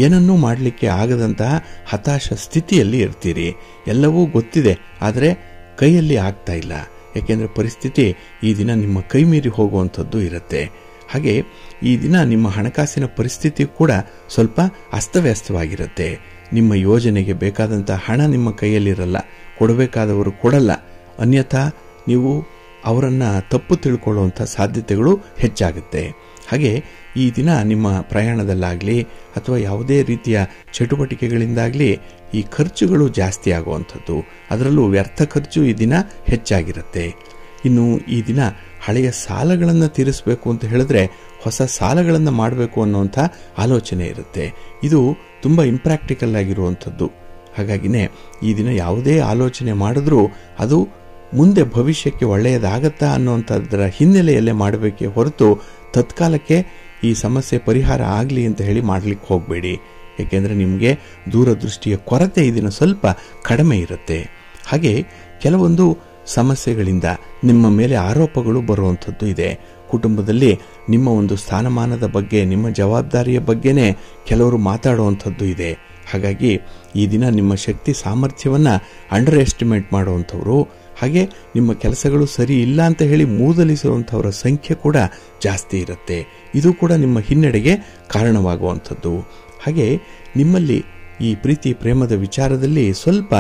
ಏನನ್ನೂ ಮಾಡಲಿಕ್ಕೆ ಆಗದಂತಹ ಹತಾಶ ಸ್ಥಿತಿಯಲ್ಲಿ ಇರ್ತೀರಿ. ಎಲ್ಲವೂ ಗೊತ್ತಿದೆ, ಆದರೆ ಕೈಯಲ್ಲಿ ಆಗ್ತಾ ಇಲ್ಲ. ಯಾಕೆಂದರೆ ಪರಿಸ್ಥಿತಿ ಈ ದಿನ ನಿಮ್ಮ ಕೈಮೀರಿ ಹೋಗುವಂಥದ್ದು ಇರುತ್ತೆ. ಹಾಗೆ ಈ ದಿನ ನಿಮ್ಮ ಹಣಕಾಸಿನ ಪರಿಸ್ಥಿತಿ ಕೂಡ ಸ್ವಲ್ಪ ಅಸ್ತವ್ಯಸ್ತವಾಗಿರುತ್ತೆ. ನಿಮ್ಮ ಯೋಜನೆಗೆ ಬೇಕಾದಂಥ ಹಣ ನಿಮ್ಮ ಕೈಯಲ್ಲಿರಲ್ಲ, ಕೊಡಬೇಕಾದವರು ಕೊಡಲ್ಲ, ಅನ್ಯಥಾ ನೀವು ಅವರನ್ನು ತಪ್ಪು ತಿಳ್ಕೊಳ್ಳುವಂಥ ಸಾಧ್ಯತೆಗಳು ಹೆಚ್ಚಾಗುತ್ತೆ. ಹಾಗೆ ಈ ದಿನ ನಿಮ್ಮ ಪ್ರಯಾಣದಲ್ಲಾಗಲಿ ಅಥವಾ ಯಾವುದೇ ರೀತಿಯ ಚಟುವಟಿಕೆಗಳಿಂದಾಗಲಿ ಈ ಖರ್ಚುಗಳು ಜಾಸ್ತಿ ಆಗುವಂಥದ್ದು, ಅದರಲ್ಲೂ ವ್ಯರ್ಥ ಖರ್ಚು ಈ ದಿನ ಹೆಚ್ಚಾಗಿರುತ್ತೆ. ಇನ್ನು ಈ ದಿನ ಹಳೆಯ ಸಾಲಗಳನ್ನು ತೀರಿಸಬೇಕು ಅಂತ ಹೇಳಿದ್ರೆ ಹೊಸ ಸಾಲಗಳನ್ನು ಮಾಡಬೇಕು ಅನ್ನುವಂಥ ಆಲೋಚನೆ ಇರುತ್ತೆ. ಇದು ತುಂಬ ಇಂಪ್ರ್ಯಾಕ್ಟಿಕಲ್ ಆಗಿರುವಂಥದ್ದು. ಹಾಗಾಗಿನೇ ಈ ದಿನ ಯಾವುದೇ ಆಲೋಚನೆ ಮಾಡಿದ್ರೂ ಅದು ಮುಂದೆ ಭವಿಷ್ಯಕ್ಕೆ ಒಳ್ಳೆಯದಾಗತ್ತಾ ಅನ್ನುವಂಥದ್ದರ ಹಿನ್ನೆಲೆಯಲ್ಲೇ ಮಾಡಬೇಕೇ ಹೊರತು ತತ್ಕಾಲಕ್ಕೆ ಈ ಸಮಸ್ಯೆ ಪರಿಹಾರ ಆಗಲಿ ಅಂತ ಹೇಳಿ ಮಾಡಲಿಕ್ಕೆ ಹೋಗಬೇಡಿ. ಏಕೆಂದರೆ ನಿಮಗೆ ದೂರದೃಷ್ಟಿಯ ಕೊರತೆ ಈ ದಿನ ಸ್ವಲ್ಪ ಕಡಿಮೆ ಇರುತ್ತೆ. ಹಾಗೆ ಕೆಲವೊಂದು ಸಮಸ್ಯೆಗಳಿಂದ ನಿಮ್ಮ ಮೇಲೆ ಆರೋಪಗಳು ಬರುವಂಥದ್ದು ಇದೆ. ಕುಟುಂಬದಲ್ಲಿ ನಿಮ್ಮ ಒಂದು ಸ್ಥಾನಮಾನದ ಬಗ್ಗೆ, ನಿಮ್ಮ ಜವಾಬ್ದಾರಿಯ ಬಗ್ಗೆನೇ ಕೆಲವರು ಮಾತಾಡುವಂಥದ್ದು ಇದೆ. ಹಾಗಾಗಿ ಈ ದಿನ ನಿಮ್ಮ ಶಕ್ತಿ ಸಾಮರ್ಥ್ಯವನ್ನು ಅಂಡರ್ ಎಸ್ಟಿಮೇಟ್ ಮಾಡುವಂಥವ್ರು, ಹಾಗೆ ನಿಮ್ಮ ಕೆಲಸಗಳು ಸರಿ ಇಲ್ಲ ಅಂತ ಹೇಳಿ ಮೂದಲಿಸುವಂಥವರ ಸಂಖ್ಯೆ ಕೂಡ ಜಾಸ್ತಿ ಇರುತ್ತೆ. ಇದು ಕೂಡ ನಿಮ್ಮ ಹಿನ್ನಡೆಗೆ ಕಾರಣವಾಗುವಂಥದ್ದು. ಹಾಗೆ ನಿಮ್ಮಲ್ಲಿ ಈ ಪ್ರೀತಿ ಪ್ರೇಮದ ವಿಚಾರದಲ್ಲಿ ಸ್ವಲ್ಪ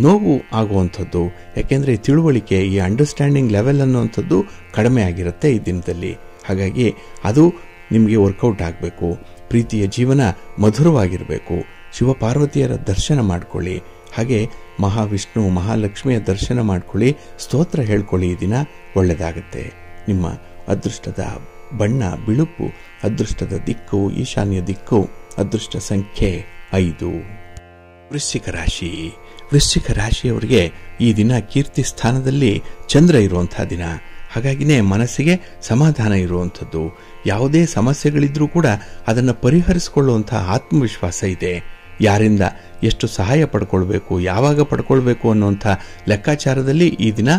ನೋವು ಆಗುವಂಥದ್ದು. ಯಾಕೆಂದರೆ ತಿಳುವಳಿಕೆ, ಈ ಅಂಡರ್ಸ್ಟ್ಯಾಂಡಿಂಗ್ ಲೆವೆಲ್ ಅನ್ನುವಂಥದ್ದು ಕಡಿಮೆ ಆಗಿರುತ್ತೆ ಈ ದಿನದಲ್ಲಿ. ಹಾಗಾಗಿ ಅದು ನಿಮಗೆ ವರ್ಕೌಟ್ ಆಗಬೇಕು. ಪ್ರೀತಿಯ ಜೀವನ ಮಧುರವಾಗಿರಬೇಕು. ಶಿವಪಾರ್ವತಿಯರ ದರ್ಶನ ಮಾಡಿಕೊಳ್ಳಿ. ಹಾಗೆ ಮಹಾವಿಷ್ಣು ಮಹಾಲಕ್ಷ್ಮಿಯ ದರ್ಶನ ಮಾಡ್ಕೊಳ್ಳಿ, ಸ್ತೋತ್ರ ಹೇಳ್ಕೊಳ್ಳಿ. ಈ ದಿನ ಒಳ್ಳೆಯದಾಗುತ್ತೆ. ನಿಮ್ಮ ಅದೃಷ್ಟದ ಬಣ್ಣ ಬಿಳುಪು, ಅದೃಷ್ಟದ ದಿಕ್ಕು ಈಶಾನ್ಯ ದಿಕ್ಕು, ಅದೃಷ್ಟ ಸಂಖ್ಯೆ 5. ವೃಶ್ಚಿಕ ರಾಶಿ. ವೃಶ್ಚಿಕ ರಾಶಿಯವರಿಗೆ ಈ ದಿನ ಕೀರ್ತಿ ಸ್ಥಾನದಲ್ಲಿ ಚಂದ್ರ ಇರುವಂತಹ ದಿನ. ಹಾಗಾಗಿನೇ ಮನಸ್ಸಿಗೆ ಸಮಾಧಾನ ಇರುವಂಥದ್ದು. ಯಾವುದೇ ಸಮಸ್ಯೆಗಳಿದ್ರೂ ಕೂಡ ಅದನ್ನು ಪರಿಹರಿಸಿಕೊಳ್ಳುವಂತಹ ಆತ್ಮವಿಶ್ವಾಸ ಇದೆ. ಯಾರಿಂದ ಎಷ್ಟು ಸಹಾಯ ಪಡ್ಕೊಳ್ಬೇಕು, ಯಾವಾಗ ಪಡ್ಕೊಳ್ಬೇಕು ಅನ್ನುವಂಥ ಲೆಕ್ಕಾಚಾರದಲ್ಲಿ ಈ ದಿನ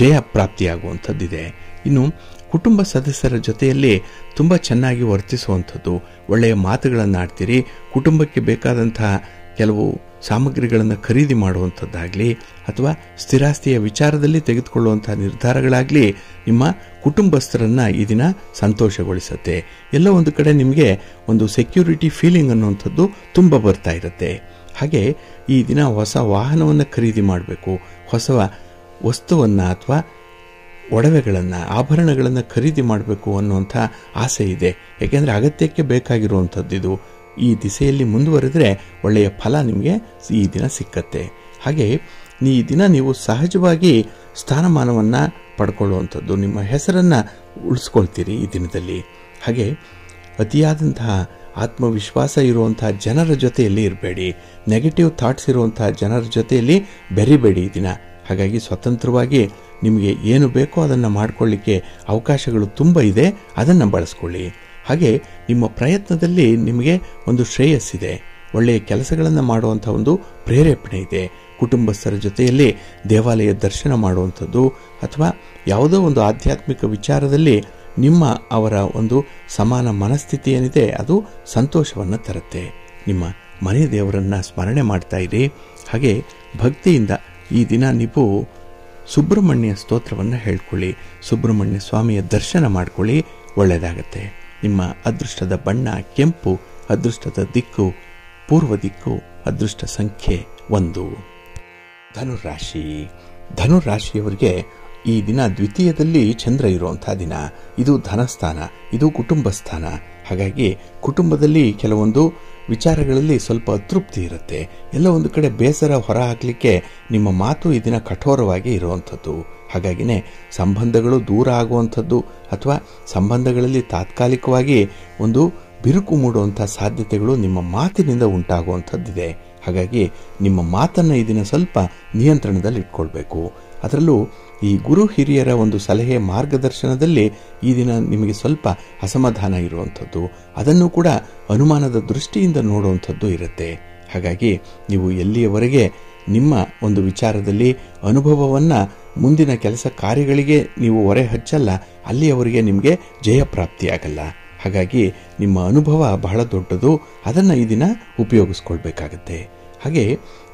ಜಯ ಪ್ರಾಪ್ತಿಯಾಗುವಂಥದ್ದಿದೆ. ಇನ್ನು ಕುಟುಂಬ ಸದಸ್ಯರ ಜೊತೆಯಲ್ಲಿ ತುಂಬ ಚೆನ್ನಾಗಿ ವರ್ತಿಸುವಂಥದ್ದು, ಒಳ್ಳೆಯ ಮಾತುಗಳನ್ನು ಆಡ್ತೀರಿ. ಕುಟುಂಬಕ್ಕೆ ಬೇಕಾದಂತಹ ಕೆಲವು ಸಾಮಗ್ರಿಗಳನ್ನು ಖರೀದಿ ಮಾಡುವಂಥದ್ದಾಗಲಿ ಅಥವಾ ಸ್ಥಿರಾಸ್ತಿಯ ವಿಚಾರದಲ್ಲಿ ತೆಗೆದುಕೊಳ್ಳುವಂಥ ನಿರ್ಧಾರಗಳಾಗಲಿ ನಿಮ್ಮ ಕುಟುಂಬಸ್ಥರನ್ನು ಈ ದಿನ ಸಂತೋಷಗೊಳಿಸುತ್ತೆ. ಎಲ್ಲೋ ಒಂದು ಕಡೆ ನಿಮಗೆ ಒಂದು ಸೆಕ್ಯೂರಿಟಿ ಫೀಲಿಂಗ್ ಅನ್ನುವಂಥದ್ದು ತುಂಬ ಬರ್ತಾ ಇರುತ್ತೆ. ಹಾಗೆ ಈ ದಿನ ಹೊಸ ವಾಹನವನ್ನು ಖರೀದಿ ಮಾಡಬೇಕು, ಹೊಸ ವಸ್ತುವನ್ನು ಅಥವಾ ಒಡವೆಗಳನ್ನು ಆಭರಣಗಳನ್ನು ಖರೀದಿ ಮಾಡಬೇಕು ಅನ್ನುವಂಥ ಆಸೆ ಇದೆ. ಏಕೆಂದರೆ ಅಗತ್ಯಕ್ಕೆ ಬೇಕಾಗಿರುವಂಥದ್ದು ಇದು. ಈ ದಿಸೆಯಲ್ಲಿ ಮುಂದುವರೆದರೆ ಒಳ್ಳೆಯ ಫಲ ನಿಮಗೆ ಈ ದಿನ ಸಿಕ್ಕತ್ತೆ. ಹಾಗೆ ಈ ದಿನ ನೀವು ಸಹಜವಾಗಿ ಸ್ಥಾನಮಾನವನ್ನು ಪಡ್ಕೊಳ್ಳುವಂಥದ್ದು, ನಿಮ್ಮ ಹೆಸರನ್ನು ಉಳಿಸ್ಕೊಳ್ತೀರಿ ಈ ದಿನದಲ್ಲಿ. ಹಾಗೆ ಅತಿಯಾದಂತಹ ಆತ್ಮವಿಶ್ವಾಸ ಇರುವಂತಹ ಜನರ ಜೊತೆಯಲ್ಲಿ ಇರಬೇಡಿ. ನೆಗೆಟಿವ್ ಥಾಟ್ಸ್ ಇರುವಂತಹ ಜನರ ಜೊತೆಯಲ್ಲಿ ಬೆರಿಬೇಡಿ ಈ ದಿನ. ಹಾಗಾಗಿ ಸ್ವತಂತ್ರವಾಗಿ ನಿಮಗೆ ಏನು ಬೇಕೋ ಅದನ್ನು ಮಾಡಿಕೊಳ್ಳಿಕ್ಕೆ ಅವಕಾಶಗಳು ತುಂಬ ಇದೆ, ಅದನ್ನು ಬಳಸ್ಕೊಳ್ಳಿ. ಹಾಗೆ ನಿಮ್ಮ ಪ್ರಯತ್ನದಲ್ಲಿ ನಿಮಗೆ ಒಂದು ಶ್ರೇಯಸ್ಸಿದೆ, ಒಳ್ಳೆಯ ಕೆಲಸಗಳನ್ನು ಮಾಡುವಂಥ ಒಂದು ಪ್ರೇರೇಪಣೆ ಇದೆ. ಕುಟುಂಬಸ್ಥರ ಜೊತೆಯಲ್ಲಿ ದೇವಾಲಯ ದರ್ಶನ ಮಾಡುವಂಥದ್ದು ಅಥವಾ ಯಾವುದೋ ಒಂದು ಆಧ್ಯಾತ್ಮಿಕ ವಿಚಾರದಲ್ಲಿ ನಿಮ್ಮ ಅವರ ಒಂದು ಸಮಾನ ಮನಸ್ಥಿತಿ ಏನಿದೆ ಅದು ಸಂತೋಷವನ್ನು ತರುತ್ತೆ. ನಿಮ್ಮ ಮನೆ ದೇವರನ್ನು ಸ್ಮರಣೆ ಮಾಡ್ತಾ ಇರಿ. ಹಾಗೆ ಭಕ್ತಿಯಿಂದ ಈ ದಿನ ನೀವು ಸುಬ್ರಹ್ಮಣ್ಯ ಸ್ತೋತ್ರವನ್ನು ಹೇಳ್ಕೊಳ್ಳಿ, ಸುಬ್ರಹ್ಮಣ್ಯ ಸ್ವಾಮಿಯ ದರ್ಶನ ಮಾಡ್ಕೊಳ್ಳಿ, ಒಳ್ಳೆಯದಾಗತ್ತೆ. ನಿಮ್ಮ ಅದೃಷ್ಟದ ಬಣ್ಣ ಕೆಂಪು, ಅದೃಷ್ಟದ ದಿಕ್ಕು ಪೂರ್ವ ದಿಕ್ಕು, ಅದೃಷ್ಟ ಸಂಖ್ಯೆ 1. ಧನುರಾಶಿ. ಧನುರಾಶಿಯವರಿಗೆ ಈ ದಿನ ದ್ವಿತೀಯದಲ್ಲಿ ಚಂದ್ರ ಇರುವಂಥ ದಿನ. ಇದು ಧನಸ್ಥಾನ, ಇದು ಕುಟುಂಬ ಸ್ಥಾನ. ಹಾಗಾಗಿ ಕುಟುಂಬದಲ್ಲಿ ಕೆಲವೊಂದು ವಿಚಾರಗಳಲ್ಲಿ ಸ್ವಲ್ಪ ಅತೃಪ್ತಿ ಇರುತ್ತೆ. ಎಲ್ಲ ಒಂದು ಕಡೆ ಬೇಸರ ಹೊರ ಹಾಕಲಿಕ್ಕೆ ನಿಮ್ಮ ಮಾತು ಈ ದಿನ ಕಠೋರವಾಗಿ ಇರುವಂಥದ್ದು. ಹಾಗಾಗಿನೇ ಸಂಬಂಧಗಳು ದೂರ ಆಗುವಂಥದ್ದು ಅಥವಾ ಸಂಬಂಧಗಳಲ್ಲಿ ತಾತ್ಕಾಲಿಕವಾಗಿ ಒಂದು ಬಿರುಕು ಮೂಡುವಂಥ ಸಾಧ್ಯತೆಗಳು ನಿಮ್ಮ ಮಾತಿನಿಂದ ಉಂಟಾಗುವಂಥದ್ದಿದೆ. ಹಾಗಾಗಿ ನಿಮ್ಮ ಮಾತನ್ನು ಈ ದಿನ ಸ್ವಲ್ಪ ನಿಯಂತ್ರಣದಲ್ಲಿ ಇಟ್ಕೊಳ್ಬೇಕು. ಅದರಲ್ಲೂ ಈ ಗುರು ಹಿರಿಯರ ಒಂದು ಸಲಹೆ ಮಾರ್ಗದರ್ಶನದಲ್ಲಿ ಈ ದಿನ ನಿಮಗೆ ಸ್ವಲ್ಪ ಅಸಮಾಧಾನ ಇರುವಂಥದ್ದು, ಅದನ್ನು ಕೂಡ ಅನುಮಾನದ ದೃಷ್ಟಿಯಿಂದ ನೋಡುವಂಥದ್ದು ಇರುತ್ತೆ. ಹಾಗಾಗಿ ನೀವು ಎಲ್ಲಿಯವರೆಗೆ ನಿಮ್ಮ ಒಂದು ವಿಚಾರದಲ್ಲಿ ಅನುಭವವನ್ನು ಮುಂದಿನ ಕೆಲಸ ಕಾರ್ಯಗಳಿಗೆ ನೀವು ಹೊರೆ ಹಚ್ಚಲ್ಲ, ಅಲ್ಲಿಯವರೆಗೆ ನಿಮಗೆ ಜಯಪ್ರಾಪ್ತಿಯಾಗಲ್ಲ. ಹಾಗಾಗಿ ನಿಮ್ಮ ಅನುಭವ ಬಹಳ ದೊಡ್ಡದು, ಅದನ್ನು ಈ ದಿನ ಉಪಯೋಗಿಸ್ಕೊಳ್ಬೇಕಾಗತ್ತೆ. ಹಾಗೆ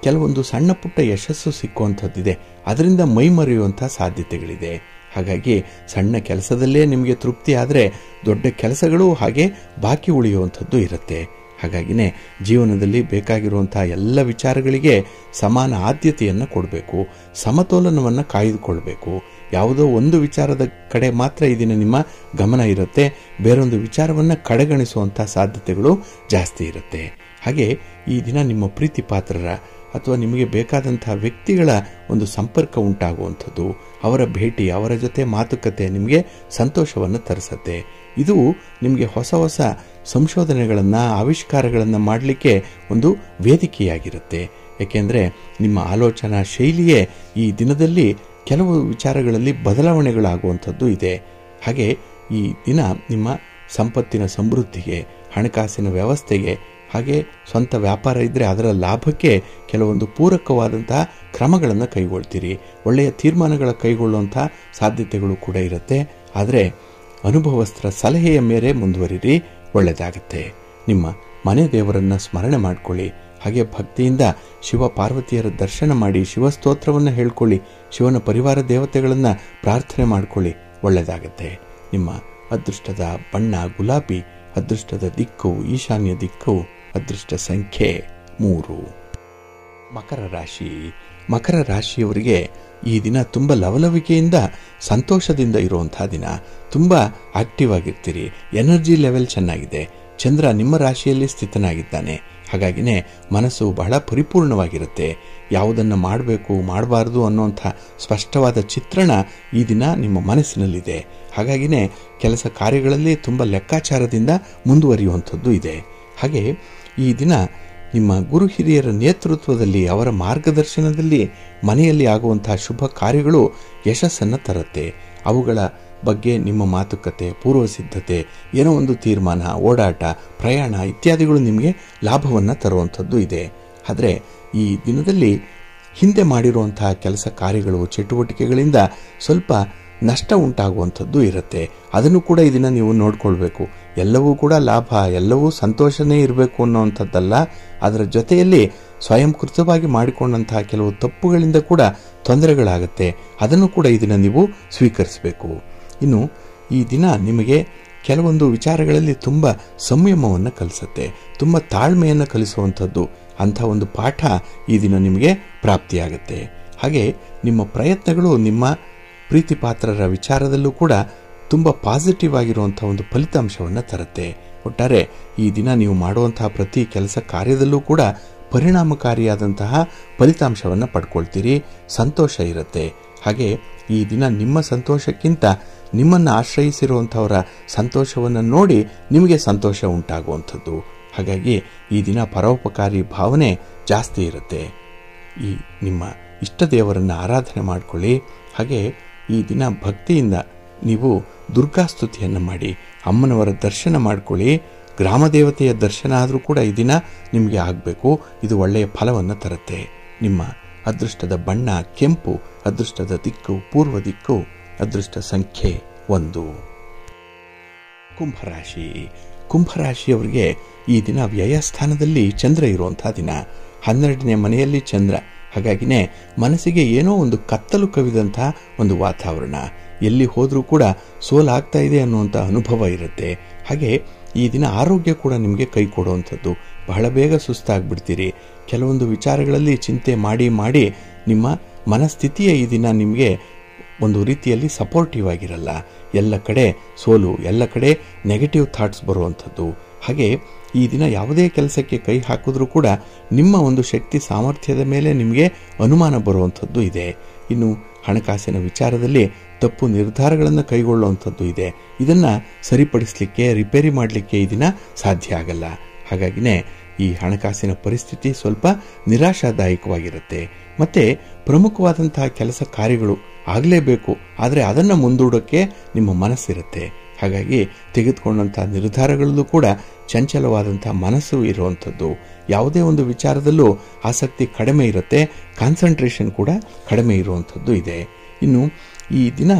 ಕೆಲವೊಂದು ಸಣ್ಣ ಪುಟ್ಟ ಯಶಸ್ಸು ಸಿಕ್ಕುವಂಥದ್ದಿದೆ, ಅದರಿಂದ ಮೈ ಮರೆಯುವಂಥ ಸಾಧ್ಯತೆಗಳಿದೆ. ಹಾಗಾಗಿ ಸಣ್ಣ ಕೆಲಸದಲ್ಲೇ ನಿಮಗೆ ತೃಪ್ತಿ ಆದರೆ ದೊಡ್ಡ ಕೆಲಸಗಳು ಹಾಗೆ ಬಾಕಿ ಉಳಿಯುವಂಥದ್ದು ಇರುತ್ತೆ. ಹಾಗಾಗಿನೇ ಜೀವನದಲ್ಲಿ ಬೇಕಾಗಿರುವಂತಹ ಎಲ್ಲ ವಿಚಾರಗಳಿಗೆ ಸಮಾನ ಆದ್ಯತೆಯನ್ನು ಕೊಡಬೇಕು, ಸಮತೋಲನವನ್ನು ಕಾಯ್ದುಕೊಳ್ಬೇಕು. ಯಾವುದೋ ಒಂದು ವಿಚಾರದ ಕಡೆ ಮಾತ್ರ ಈ ದಿನ ನಿಮ್ಮ ಗಮನ ಇರುತ್ತೆ, ಬೇರೊಂದು ವಿಚಾರವನ್ನು ಕಡೆಗಣಿಸುವಂಥ ಸಾಧ್ಯತೆಗಳು ಜಾಸ್ತಿ ಇರುತ್ತೆ. ಹಾಗೆ ಈ ದಿನ ನಿಮ್ಮ ಪ್ರೀತಿ ಪಾತ್ರರ ಅಥವಾ ನಿಮಗೆ ಬೇಕಾದಂತಹ ವ್ಯಕ್ತಿಗಳ ಒಂದು ಸಂಪರ್ಕ ಉಂಟಾಗುವಂಥದ್ದು, ಅವರ ಭೇಟಿ, ಅವರ ಜೊತೆ ಮಾತುಕತೆ ನಿಮಗೆ ಸಂತೋಷವನ್ನು ತರಿಸುತ್ತೆ. ಇದು ನಿಮಗೆ ಹೊಸ ಹೊಸ ಸಂಶೋಧನೆಗಳನ್ನು, ಆವಿಷ್ಕಾರಗಳನ್ನು ಮಾಡಲಿಕ್ಕೆ ಒಂದು ವೇದಿಕೆಯಾಗಿರುತ್ತೆ. ಏಕೆಂದರೆ ನಿಮ್ಮ ಆಲೋಚನಾ ಶೈಲಿಯೇ ಈ ದಿನದಲ್ಲಿ ಕೆಲವು ವಿಚಾರಗಳಲ್ಲಿ ಬದಲಾವಣೆಗಳಾಗುವಂಥದ್ದು ಇದೆ. ಹಾಗೆ ಈ ದಿನ ನಿಮ್ಮ ಸಂಪತ್ತಿನ ಸಮೃದ್ಧಿಗೆ, ಹಣಕಾಸಿನ ವ್ಯವಸ್ಥೆಗೆ, ಹಾಗೆ ಸ್ವಂತ ವ್ಯಾಪಾರ ಇದ್ದರೆ ಅದರ ಲಾಭಕ್ಕೆ ಕೆಲವೊಂದು ಪೂರಕವಾದಂತಹ ಕ್ರಮಗಳನ್ನು ಕೈಗೊಳ್ತೀರಿ. ಒಳ್ಳೆಯ ತೀರ್ಮಾನಗಳ ಕೈಗೊಳ್ಳುವಂಥ ಸಾಧ್ಯತೆಗಳು ಕೂಡ ಇರುತ್ತೆ. ಆದರೆ ಅನುಭವಸ್ಥರ ಸಲಹೆಯ ಮೇರೆ ಮುಂದುವರಿರಿ, ಒಳ್ಳೆಯದಾಗತ್ತೆ. ನಿಮ್ಮ ಮನೆ ದೇವರನ್ನು ಸ್ಮರಣೆ ಮಾಡಿಕೊಳ್ಳಿ. ಹಾಗೆ ಭಕ್ತಿಯಿಂದ ಶಿವ ಪಾರ್ವತಿಯರ ದರ್ಶನ ಮಾಡಿ ಶಿವಸ್ತೋತ್ರವನ್ನು ಹೇಳ್ಕೊಳ್ಳಿ. ಶಿವನ ಪರಿವಾರ ದೇವತೆಗಳನ್ನು ಪ್ರಾರ್ಥನೆ ಮಾಡಿಕೊಳ್ಳಿ, ಒಳ್ಳೆಯದಾಗತ್ತೆ. ನಿಮ್ಮ ಅದೃಷ್ಟದ ಬಣ್ಣ ಗುಲಾಬಿ, ಅದೃಷ್ಟದ ದಿಕ್ಕು ಈಶಾನ್ಯ ದಿಕ್ಕು, ಅದೃಷ್ಟ ಸಂಖ್ಯೆ 3. ಮಕರ ರಾಶಿ. ಮಕರ ರಾಶಿಯವರಿಗೆ ಈ ದಿನ ತುಂಬ ಲವಲವಿಕೆಯಿಂದ ಸಂತೋಷದಿಂದ ಇರುವಂತಹ ದಿನ. ತುಂಬ ಆಕ್ಟಿವ್ ಆಗಿರ್ತೀರಿ, ಎನರ್ಜಿ ಲೆವೆಲ್ ಚೆನ್ನಾಗಿದೆ. ಚಂದ್ರ ನಿಮ್ಮ ರಾಶಿಯಲ್ಲಿ ಸ್ಥಿತನಾಗಿದ್ದಾನೆ. ಹಾಗಾಗಿನೇ ಮನಸ್ಸು ಬಹಳ ಪರಿಪೂರ್ಣವಾಗಿರುತ್ತೆ. ಯಾವುದನ್ನು ಮಾಡಬೇಕು ಮಾಡಬಾರ್ದು ಅನ್ನುವಂಥ ಸ್ಪಷ್ಟವಾದ ಚಿತ್ರಣ ಈ ದಿನ ನಿಮ್ಮ ಮನಸ್ಸಿನಲ್ಲಿದೆ. ಹಾಗಾಗಿನೇ ಕೆಲಸ ಕಾರ್ಯಗಳಲ್ಲಿ ತುಂಬ ಲೆಕ್ಕಾಚಾರದಿಂದ ಮುಂದುವರಿಯುವಂಥದ್ದು ಇದೆ. ಹಾಗೆ ಈ ದಿನ ನಿಮ್ಮ ಗುರು ಹಿರಿಯರ ನೇತೃತ್ವದಲ್ಲಿ, ಅವರ ಮಾರ್ಗದರ್ಶನದಲ್ಲಿ ಮನೆಯಲ್ಲಿ ಆಗುವಂತಹ ಶುಭ ಕಾರ್ಯಗಳು ಯಶಸ್ಸನ್ನು ತರುತ್ತೆ. ಅವುಗಳ ಬಗ್ಗೆ ನಿಮ್ಮ ಮಾತುಕತೆ, ಪೂರ್ವ ಸಿದ್ಧತೆ, ಏನೋ ಒಂದು ತೀರ್ಮಾನ, ಓಡಾಟ, ಪ್ರಯಾಣ ಇತ್ಯಾದಿಗಳು ನಿಮಗೆ ಲಾಭವನ್ನು ತರುವಂಥದ್ದು ಇದೆ. ಆದರೆ ಈ ದಿನದಲ್ಲಿ ಹಿಂದೆ ಮಾಡಿರುವಂತಹ ಕೆಲಸ ಕಾರ್ಯಗಳು, ಚಟುವಟಿಕೆಗಳಿಂದ ಸ್ವಲ್ಪ ನಷ್ಟ ಉಂಟಾಗುವಂಥದ್ದು ಇರುತ್ತೆ. ಅದನ್ನು ಕೂಡ ಈ ದಿನ ನೀವು ನೋಡ್ಕೊಳ್ಬೇಕು. ಎಲ್ಲವೂ ಕೂಡ ಲಾಭ, ಎಲ್ಲವೂ ಸಂತೋಷನೇ ಇರಬೇಕು ಅನ್ನೋವಂಥದ್ದಲ್ಲ. ಅದರ ಜೊತೆಯಲ್ಲಿ ಸ್ವಯಂಕೃತವಾಗಿ ಮಾಡಿಕೊಂಡಂತಹ ಕೆಲವು ತಪ್ಪುಗಳಿಂದ ಕೂಡ ತೊಂದರೆಗಳಾಗುತ್ತೆ. ಅದನ್ನು ಕೂಡ ಈ ದಿನ ನೀವು ಸ್ವೀಕರಿಸಬೇಕು. ಇನ್ನು ಈ ದಿನ ನಿಮಗೆ ಕೆಲವೊಂದು ವಿಚಾರಗಳಲ್ಲಿ ತುಂಬ ಸಂಯಮವನ್ನು ಕಲಿಸುತ್ತೆ, ತುಂಬ ತಾಳ್ಮೆಯನ್ನು ಕಲಿಸುವಂಥದ್ದು, ಅಂಥ ಒಂದು ಪಾಠ ಈ ದಿನ ನಿಮಗೆ ಪ್ರಾಪ್ತಿಯಾಗುತ್ತೆ. ಹಾಗೆ ನಿಮ್ಮ ಪ್ರಯತ್ನಗಳು ನಿಮ್ಮ ಪ್ರೀತಿ ಪಾತ್ರರ ವಿಚಾರದಲ್ಲೂ ಕೂಡ ತುಂಬ ಪಾಸಿಟಿವ್ ಆಗಿರುವಂಥ ಒಂದು ಫಲಿತಾಂಶವನ್ನು ತರುತ್ತೆ. ಒಟ್ಟಾರೆ ಈ ದಿನ ನೀವು ಮಾಡುವಂತಹ ಪ್ರತಿ ಕೆಲಸ ಕಾರ್ಯದಲ್ಲೂ ಕೂಡ ಪರಿಣಾಮಕಾರಿಯಾದಂತಹ ಫಲಿತಾಂಶವನ್ನು ಪಡ್ಕೊಳ್ತೀರಿ, ಸಂತೋಷ ಇರುತ್ತೆ. ಹಾಗೆ ಈ ದಿನ ನಿಮ್ಮ ಸಂತೋಷಕ್ಕಿಂತ ನಿಮ್ಮನ್ನು ಆಶ್ರಯಿಸಿರುವಂಥವರ ಸಂತೋಷವನ್ನು ನೋಡಿ ನಿಮಗೆ ಸಂತೋಷ ಉಂಟಾಗುವಂಥದ್ದು. ಹಾಗಾಗಿ ಈ ದಿನ ಪರೋಪಕಾರಿ ಭಾವನೆ ಜಾಸ್ತಿ ಇರುತ್ತೆ. ಈ ನಿಮ್ಮ ಇಷ್ಟ ದೇವರನ್ನು ಆರಾಧನೆ ಮಾಡಿಕೊಳ್ಳಿ. ಹಾಗೆ ಈ ದಿನ ಭಕ್ತಿಯಿಂದ ನೀವು ದುರ್ಗಾಸ್ತುತಿಯನ್ನು ಮಾಡಿ ಅಮ್ಮನವರ ದರ್ಶನ ಮಾಡಿಕೊಳ್ಳಿ. ಗ್ರಾಮ ದೇವತೆಯ ದರ್ಶನ ಆದರೂ ಕೂಡ ಈ ದಿನ ನಿಮಗೆ ಆಗಬೇಕು. ಇದು ಒಳ್ಳೆಯ ಫಲವನ್ನು ತರುತ್ತೆ. ನಿಮ್ಮ ಅದೃಷ್ಟದ ಬಣ್ಣ ಕೆಂಪು, ಅದೃಷ್ಟದ ದಿಕ್ಕು ಪೂರ್ವ ದಿಕ್ಕು, ಅದೃಷ್ಟ ಸಂಖ್ಯೆ 1. ಕುಂಭರಾಶಿ. ಕುಂಭರಾಶಿಯವರಿಗೆ ಈ ದಿನ ವ್ಯಯಸ್ಥಾನದಲ್ಲಿ ಚಂದ್ರ ಇರುವಂತಹ ದಿನ. 12ನೇ ಮನೆಯಲ್ಲಿ ಚಂದ್ರ. ಹಾಗಾಗಿನೇ ಮನಸ್ಸಿಗೆ ಏನೋ ಒಂದು ಕತ್ತಲು ಕವಿದಂತಹ ಒಂದು ವಾತಾವರಣ. ಎಲ್ಲಿ ಹೋದರೂ ಕೂಡ ಸೋಲಾಗ್ತಾ ಇದೆ ಅನ್ನುವಂಥ ಅನುಭವ ಇರುತ್ತೆ. ಹಾಗೆ ಈ ದಿನ ಆರೋಗ್ಯ ಕೂಡ ನಿಮಗೆ ಕೈ ಕೊಡುವಂಥದ್ದು. ಬಹಳ ಬೇಗ ಸುಸ್ತಾಗ್ಬಿಡ್ತೀರಿ. ಕೆಲವೊಂದು ವಿಚಾರಗಳಲ್ಲಿ ಚಿಂತೆ ಮಾಡಿ ಮಾಡಿ ನಿಮ್ಮ ಮನಸ್ಥಿತಿಯ ಈ ದಿನ ನಿಮಗೆ ಒಂದು ರೀತಿಯಲ್ಲಿ ಸಪೋರ್ಟಿವ್ ಆಗಿರಲ್ಲ. ಎಲ್ಲ ಕಡೆ ಸೋಲು, ಎಲ್ಲ ಕಡೆ ನೆಗೆಟಿವ್ ಥಾಟ್ಸ್ ಬರುವಂಥದ್ದು. ಹಾಗೆ ಈ ದಿನ ಯಾವುದೇ ಕೆಲಸಕ್ಕೆ ಕೈ ಹಾಕಿದ್ರೂ ಕೂಡ ನಿಮ್ಮ ಒಂದು ಶಕ್ತಿ ಸಾಮರ್ಥ್ಯದ ಮೇಲೆ ನಿಮಗೆ ಅನುಮಾನ ಬರುವಂಥದ್ದು ಇದೆ. ಇನ್ನು ಹಣಕಾಸಿನ ವಿಚಾರದಲ್ಲಿ ತಪ್ಪು ನಿರ್ಧಾರಗಳನ್ನು ಕೈಗೊಳ್ಳುವಂಥದ್ದು ಇದೆ. ಇದನ್ನು ಸರಿಪಡಿಸಲಿಕ್ಕೆ, ರಿಪೇರಿ ಮಾಡಲಿಕ್ಕೆ ಈ ದಿನ ಸಾಧ್ಯ ಆಗಲ್ಲ. ಹಾಗಾಗಿನೇ ಈ ಹಣಕಾಸಿನ ಪರಿಸ್ಥಿತಿ ಸ್ವಲ್ಪ ನಿರಾಶಾದಾಯಕವಾಗಿರುತ್ತೆ. ಮತ್ತೆ ಪ್ರಮುಖವಾದಂತಹ ಕೆಲಸ ಕಾರ್ಯಗಳು ಆಗಲೇಬೇಕು, ಆದರೆ ಅದನ್ನು ಮುಂದೂಡೋಕ್ಕೆ ನಿಮ್ಮ ಮನಸ್ಸಿರುತ್ತೆ. ಹಾಗಾಗಿ ತೆಗೆದುಕೊಂಡಂತಹ ನಿರ್ಧಾರಗಳಲ್ಲೂ ಕೂಡ ಚಂಚಲವಾದಂತಹ ಮನಸ್ಸು ಇರುವಂಥದ್ದು. ಯಾವುದೇ ಒಂದು ವಿಚಾರದಲ್ಲೂ ಆಸಕ್ತಿ ಕಡಿಮೆ ಇರುತ್ತೆ, ಕಾನ್ಸಂಟ್ರೇಷನ್ ಕೂಡ ಕಡಿಮೆ ಇರುವಂಥದ್ದು ಇದೆ. ಇನ್ನು ಈ ದಿನ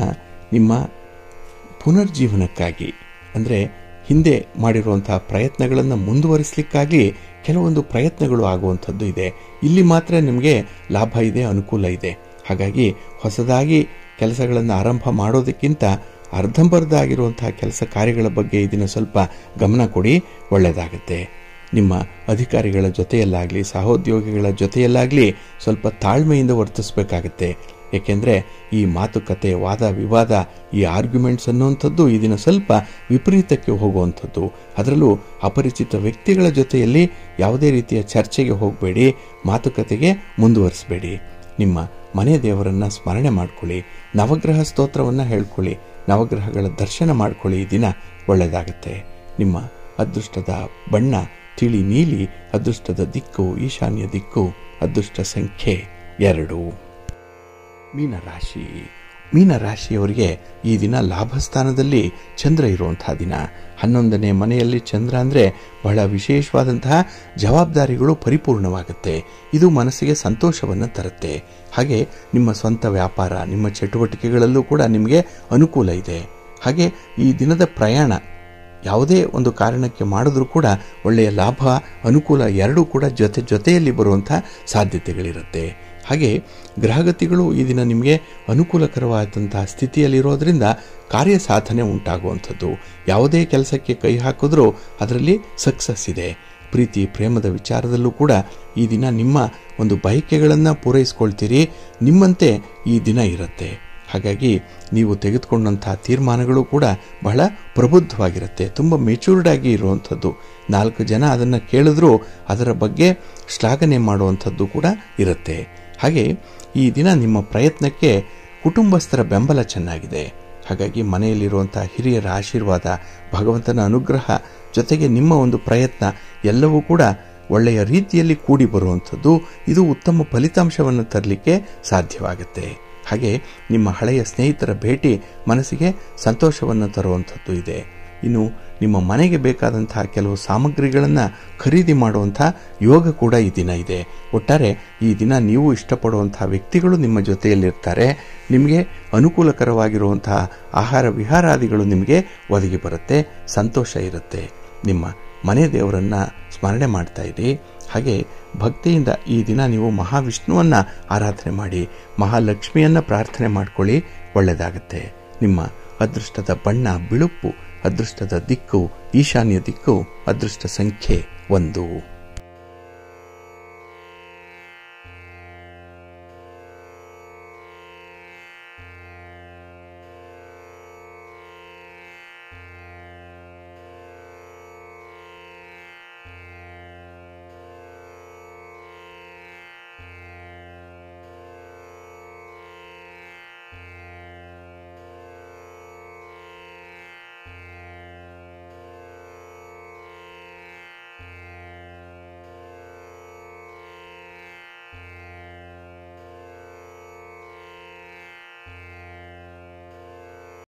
ನಿಮ್ಮ ಪುನರ್ಜೀವನಕ್ಕಾಗಿ ಅಂದರೆ ಹಿಂದೆ ಮಾಡಿರುವಂತಹ ಪ್ರಯತ್ನಗಳನ್ನು ಮುಂದುವರಿಸಲಿಕ್ಕಾಗಿ ಕೆಲವೊಂದು ಪ್ರಯತ್ನಗಳು ಆಗುವಂಥದ್ದು ಇದೆ. ಇಲ್ಲಿ ಮಾತ್ರ ನಿಮಗೆ ಲಾಭ ಇದೆ, ಅನುಕೂಲ ಇದೆ. ಹಾಗಾಗಿ ಹೊಸದಾಗಿ ಕೆಲಸಗಳನ್ನು ಆರಂಭ ಮಾಡೋದಕ್ಕಿಂತ ಅರ್ಧಂಬರ್ಧ ಆಗಿರುವಂತಹ ಕೆಲಸ ಕಾರ್ಯಗಳ ಬಗ್ಗೆ ಇದನ್ನು ಸ್ವಲ್ಪ ಗಮನ ಕೊಡಿ, ಒಳ್ಳೆಯದಾಗುತ್ತೆ. ನಿಮ್ಮ ಅಧಿಕಾರಿಗಳ ಜೊತೆಯಲ್ಲಾಗಲಿ ಸಹೋದ್ಯೋಗಿಗಳ ಜೊತೆಯಲ್ಲಾಗಲಿ ಸ್ವಲ್ಪ ತಾಳ್ಮೆಯಿಂದ ವರ್ತಿಸಬೇಕಾಗತ್ತೆ. ಏಕೆಂದರೆ ಈ ಮಾತುಕತೆ, ವಾದ ವಿವಾದ, ಈ ಆರ್ಗ್ಯುಮೆಂಟ್ಸ್ ಅನ್ನುವಂಥದ್ದು ಈ ದಿನ ಸ್ವಲ್ಪ ವಿಪರೀತಕ್ಕೆ ಹೋಗುವಂಥದ್ದು. ಅದರಲ್ಲೂ ಅಪರಿಚಿತ ವ್ಯಕ್ತಿಗಳ ಜೊತೆಯಲ್ಲಿ ಯಾವುದೇ ರೀತಿಯ ಚರ್ಚೆಗೆ ಹೋಗಬೇಡಿ, ಮಾತುಕತೆಗೆ ಮುಂದುವರಿಸಬೇಡಿ. ನಿಮ್ಮ ಮನೆ ದೇವರನ್ನು ಸ್ಮರಣೆ ಮಾಡ್ಕೊಳ್ಳಿ, ನವಗ್ರಹ ಸ್ತೋತ್ರವನ್ನು ಹೇಳ್ಕೊಳ್ಳಿ, ನವಗ್ರಹಗಳ ದರ್ಶನ ಮಾಡ್ಕೊಳ್ಳಿ. ಈ ದಿನ ಒಳ್ಳೆಯದಾಗುತ್ತೆ. ನಿಮ್ಮ ಅದೃಷ್ಟದ ಬಣ್ಣ ತಿಳಿ ನೀಲಿ, ಅದೃಷ್ಟದ ದಿಕ್ಕು ಈಶಾನ್ಯ ದಿಕ್ಕು, ಅದೃಷ್ಟ ಸಂಖ್ಯೆ 2. ಮೀನರಾಶಿ. ಮೀನರಾಶಿಯವರಿಗೆ ಈ ದಿನ ಲಾಭಸ್ಥಾನದಲ್ಲಿ ಚಂದ್ರ ಇರುವಂತಹ ದಿನ. 11ನೇ ಮನೆಯಲ್ಲಿ ಚಂದ್ರ ಅಂದರೆ ಬಹಳ ವಿಶೇಷವಾದಂತಹ ಜವಾಬ್ದಾರಿಗಳು ಪರಿಪೂರ್ಣವಾಗುತ್ತೆ. ಇದು ಮನಸ್ಸಿಗೆ ಸಂತೋಷವನ್ನು ತರುತ್ತೆ. ಹಾಗೆ ನಿಮ್ಮ ಸ್ವಂತ ವ್ಯಾಪಾರ, ನಿಮ್ಮ ಚಟುವಟಿಕೆಗಳಲ್ಲೂ ಕೂಡ ನಿಮಗೆ ಅನುಕೂಲ ಇದೆ. ಹಾಗೆ ಈ ದಿನದ ಪ್ರಯಾಣ ಯಾವುದೇ ಒಂದು ಕಾರಣಕ್ಕೆ ಮಾಡಿದ್ರೂ ಕೂಡ ಒಳ್ಳೆಯ ಲಾಭ, ಅನುಕೂಲ ಎರಡೂ ಕೂಡ ಜೊತೆಯಲ್ಲಿ ಬರುವಂಥ ಸಾಧ್ಯತೆಗಳಿರುತ್ತೆ. ಹಾಗೆ ಗ್ರಹಗತಿಗಳು ಈ ದಿನ ನಿಮಗೆ ಅನುಕೂಲಕರವಾದಂತಹ ಸ್ಥಿತಿಯಲ್ಲಿರೋದ್ರಿಂದ ಕಾರ್ಯ ಸಾಧನೆ ಉಂಟಾಗುವಂಥದ್ದು. ಯಾವುದೇ ಕೆಲಸಕ್ಕೆ ಕೈ ಹಾಕಿದ್ರೂ ಅದರಲ್ಲಿ ಸಕ್ಸಸ್ ಇದೆ. ಪ್ರೀತಿ ಪ್ರೇಮದ ವಿಚಾರದಲ್ಲೂ ಕೂಡ ಈ ದಿನ ನಿಮ್ಮ ಒಂದು ಬಯಕೆಗಳನ್ನು ಪೂರೈಸ್ಕೊಳ್ತೀರಿ. ನಿಮ್ಮಂತೆ ಈ ದಿನ ಇರುತ್ತೆ. ಹಾಗಾಗಿ ನೀವು ತೆಗೆದುಕೊಂಡಂತಹ ತೀರ್ಮಾನಗಳು ಕೂಡ ಬಹಳ ಪ್ರಬುದ್ಧವಾಗಿರುತ್ತೆ, ತುಂಬ ಮೆಚೂರ್ಡ್ ಆಗಿ ಇರುವಂಥದ್ದು. 4 ಜನ ಅದನ್ನು ಕೇಳಿದ್ರೂ ಅದರ ಬಗ್ಗೆ ಶ್ಲಾಘನೆ ಮಾಡುವಂಥದ್ದು ಕೂಡ ಇರುತ್ತೆ. ಹಾಗೆ ಈ ದಿನ ನಿಮ್ಮ ಪ್ರಯತ್ನಕ್ಕೆ ಕುಟುಂಬಸ್ಥರ ಬೆಂಬಲ ಚೆನ್ನಾಗಿದೆ. ಹಾಗಾಗಿ ಮನೆಯಲ್ಲಿರುವಂಥ ಹಿರಿಯರ ಆಶೀರ್ವಾದ, ಭಗವಂತನ ಅನುಗ್ರಹ ಜೊತೆಗೆ ನಿಮ್ಮ ಒಂದು ಪ್ರಯತ್ನ ಎಲ್ಲವೂ ಕೂಡ ಒಳ್ಳೆಯ ರೀತಿಯಲ್ಲಿ ಕೂಡಿ ಬರುವಂಥದ್ದು. ಇದು ಉತ್ತಮ ಫಲಿತಾಂಶವನ್ನು ತರಲಿಕ್ಕೆ ಸಾಧ್ಯವಾಗುತ್ತೆ. ಹಾಗೆ ನಿಮ್ಮ ಹಳೆಯ ಸ್ನೇಹಿತರ ಭೇಟಿ ಮನಸ್ಸಿಗೆ ಸಂತೋಷವನ್ನು ತರುವಂಥದ್ದು ಇದೆ. ಇನ್ನು ನಿಮ್ಮ ಮನೆಗೆ ಬೇಕಾದಂತಹ ಕೆಲವು ಸಾಮಗ್ರಿಗಳನ್ನು ಖರೀದಿ ಮಾಡುವಂಥ ಯೋಗ ಕೂಡ ಈ ದಿನ ಇದೆ. ಒಟ್ಟಾರೆ ಈ ದಿನ ನೀವು ಇಷ್ಟಪಡುವಂತಹ ವ್ಯಕ್ತಿಗಳು ನಿಮ್ಮ ಜೊತೆಯಲ್ಲಿರ್ತಾರೆ. ನಿಮಗೆ ಅನುಕೂಲಕರವಾಗಿರುವಂತಹ ಆಹಾರ ವಿಹಾರಾದಿಗಳು ನಿಮಗೆ ಒದಗಿ ಬರುತ್ತೆ, ಸಂತೋಷ ಇರುತ್ತೆ. ನಿಮ್ಮ ಮನೆ ದೇವರನ್ನು ಸ್ಮರಣೆ ಮಾಡ್ತಾ ಇರಿ. ಹಾಗೆ ಭಕ್ತಿಯಿಂದ ಈ ದಿನ ನೀವು ಮಹಾವಿಷ್ಣುವನ್ನು ಆರಾಧನೆ ಮಾಡಿ, ಮಹಾಲಕ್ಷ್ಮಿಯನ್ನು ಪ್ರಾರ್ಥನೆ ಮಾಡಿಕೊಳ್ಳಿ, ಒಳ್ಳೆಯದಾಗುತ್ತೆ. ನಿಮ್ಮ ಅದೃಷ್ಟದ ಬಣ್ಣ ಬಿಳುಪು, ಅದೃಷ್ಟದ ದಿಕ್ಕು ಈಶಾನ್ಯ ದಿಕ್ಕು, ಅದೃಷ್ಟ ಸಂಖ್ಯೆ 1.